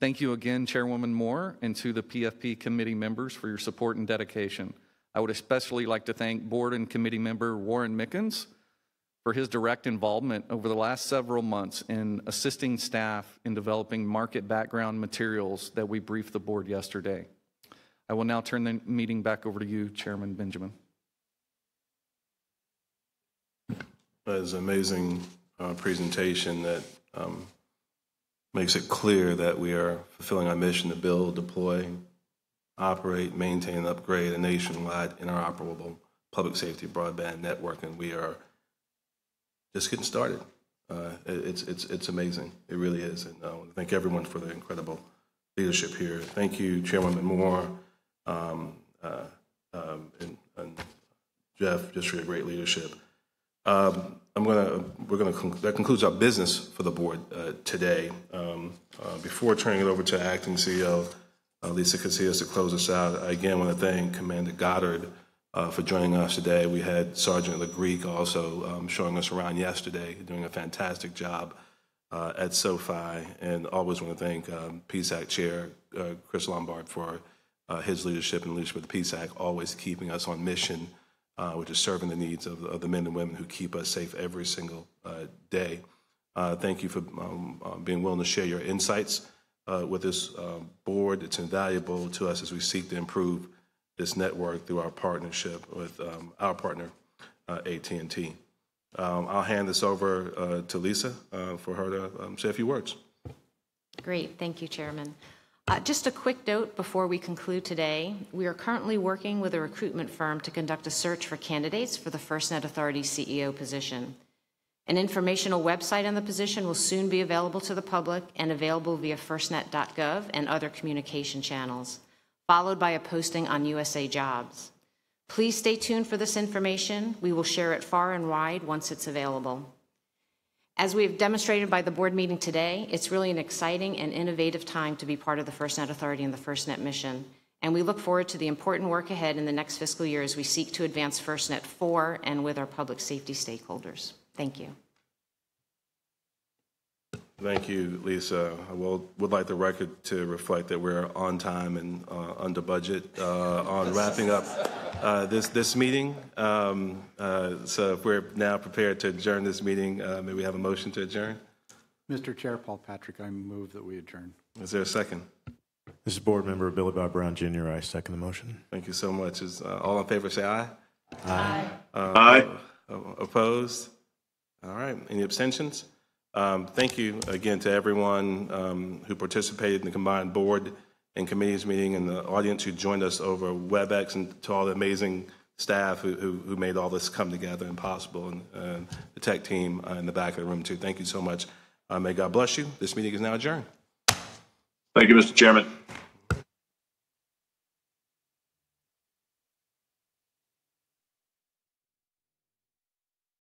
Speaker 17: Thank you again, Chairwoman Moore, and to the PFP committee members for your support and dedication. I would especially like to thank board and committee member Warren Mickens for his direct involvement over the last several months in assisting staff in developing market background materials that we briefed the board yesterday. I will now turn the meeting back over to you, Chairman Benjamin.
Speaker 1: That is an amazing presentation that makes it clear that we are fulfilling our mission to build, deploy, operate, maintain, and upgrade a nationwide interoperable public safety broadband network, and we are just getting started. It's amazing. It really is. And I want to thank everyone for the incredible leadership here. Thank you, Chairwoman Moore, and Jeff, just for your great leadership. That concludes our business for the board today. Before turning it over to Acting CEO Lisa Casillas to close us out, I again want to thank Commander Goddard for joining us today. We had Sergeant LeGreek also showing us around yesterday, doing a fantastic job at SoFi, and always want to thank PSAC Chair Chris Lombard for his leadership and leadership of the PSAC, always keeping us on mission, which is serving the needs of the men and women who keep us safe every single day. Thank you for being willing to share your insights with this board. It's invaluable to us as we seek to improve this network through our partnership with our partner, AT&T. I'll hand this over to Lisa for her to say a few words.
Speaker 11: Great. Thank you, Chairman. Just a quick note before we conclude today. We are currently working with a recruitment firm to conduct a search for candidates for the FirstNet Authority CEO position. An informational website on the position will soon be available to the public and available via firstnet.gov and other communication channels. followed by a posting on USA Jobs. Please stay tuned for this information. We will share it far and wide once it's available. As we have demonstrated by the board meeting today, it's really an exciting and innovative time to be part of the FirstNet Authority and the FirstNet mission. And we look forward to the important work ahead in the next fiscal year as we seek to advance FirstNet for and with our public safety stakeholders. Thank you.
Speaker 1: Thank you, Lisa. I would like the record to reflect that we're on time and under budget on wrapping up this meeting. So if we're now prepared to adjourn this meeting, may we have a motion to adjourn?
Speaker 8: Mr. Chair, Paul Patrick, I move that we adjourn.
Speaker 1: Is there a second?
Speaker 14: This is Board Member Billy Bob Brown, Jr. I second the motion.
Speaker 1: Thank you so much. Is all in favor say aye?
Speaker 14: Aye.
Speaker 1: Aye. Opposed? All right. Any abstentions? Thank you again to everyone who participated in the combined board and committees meeting, and the audience who joined us over WebEx, and to all the amazing staff who made all this come together and possible, and the tech team in the back of the room too. Thank you so much. May God bless you. This meeting is now adjourned.
Speaker 18: Thank you, Mr. Chairman.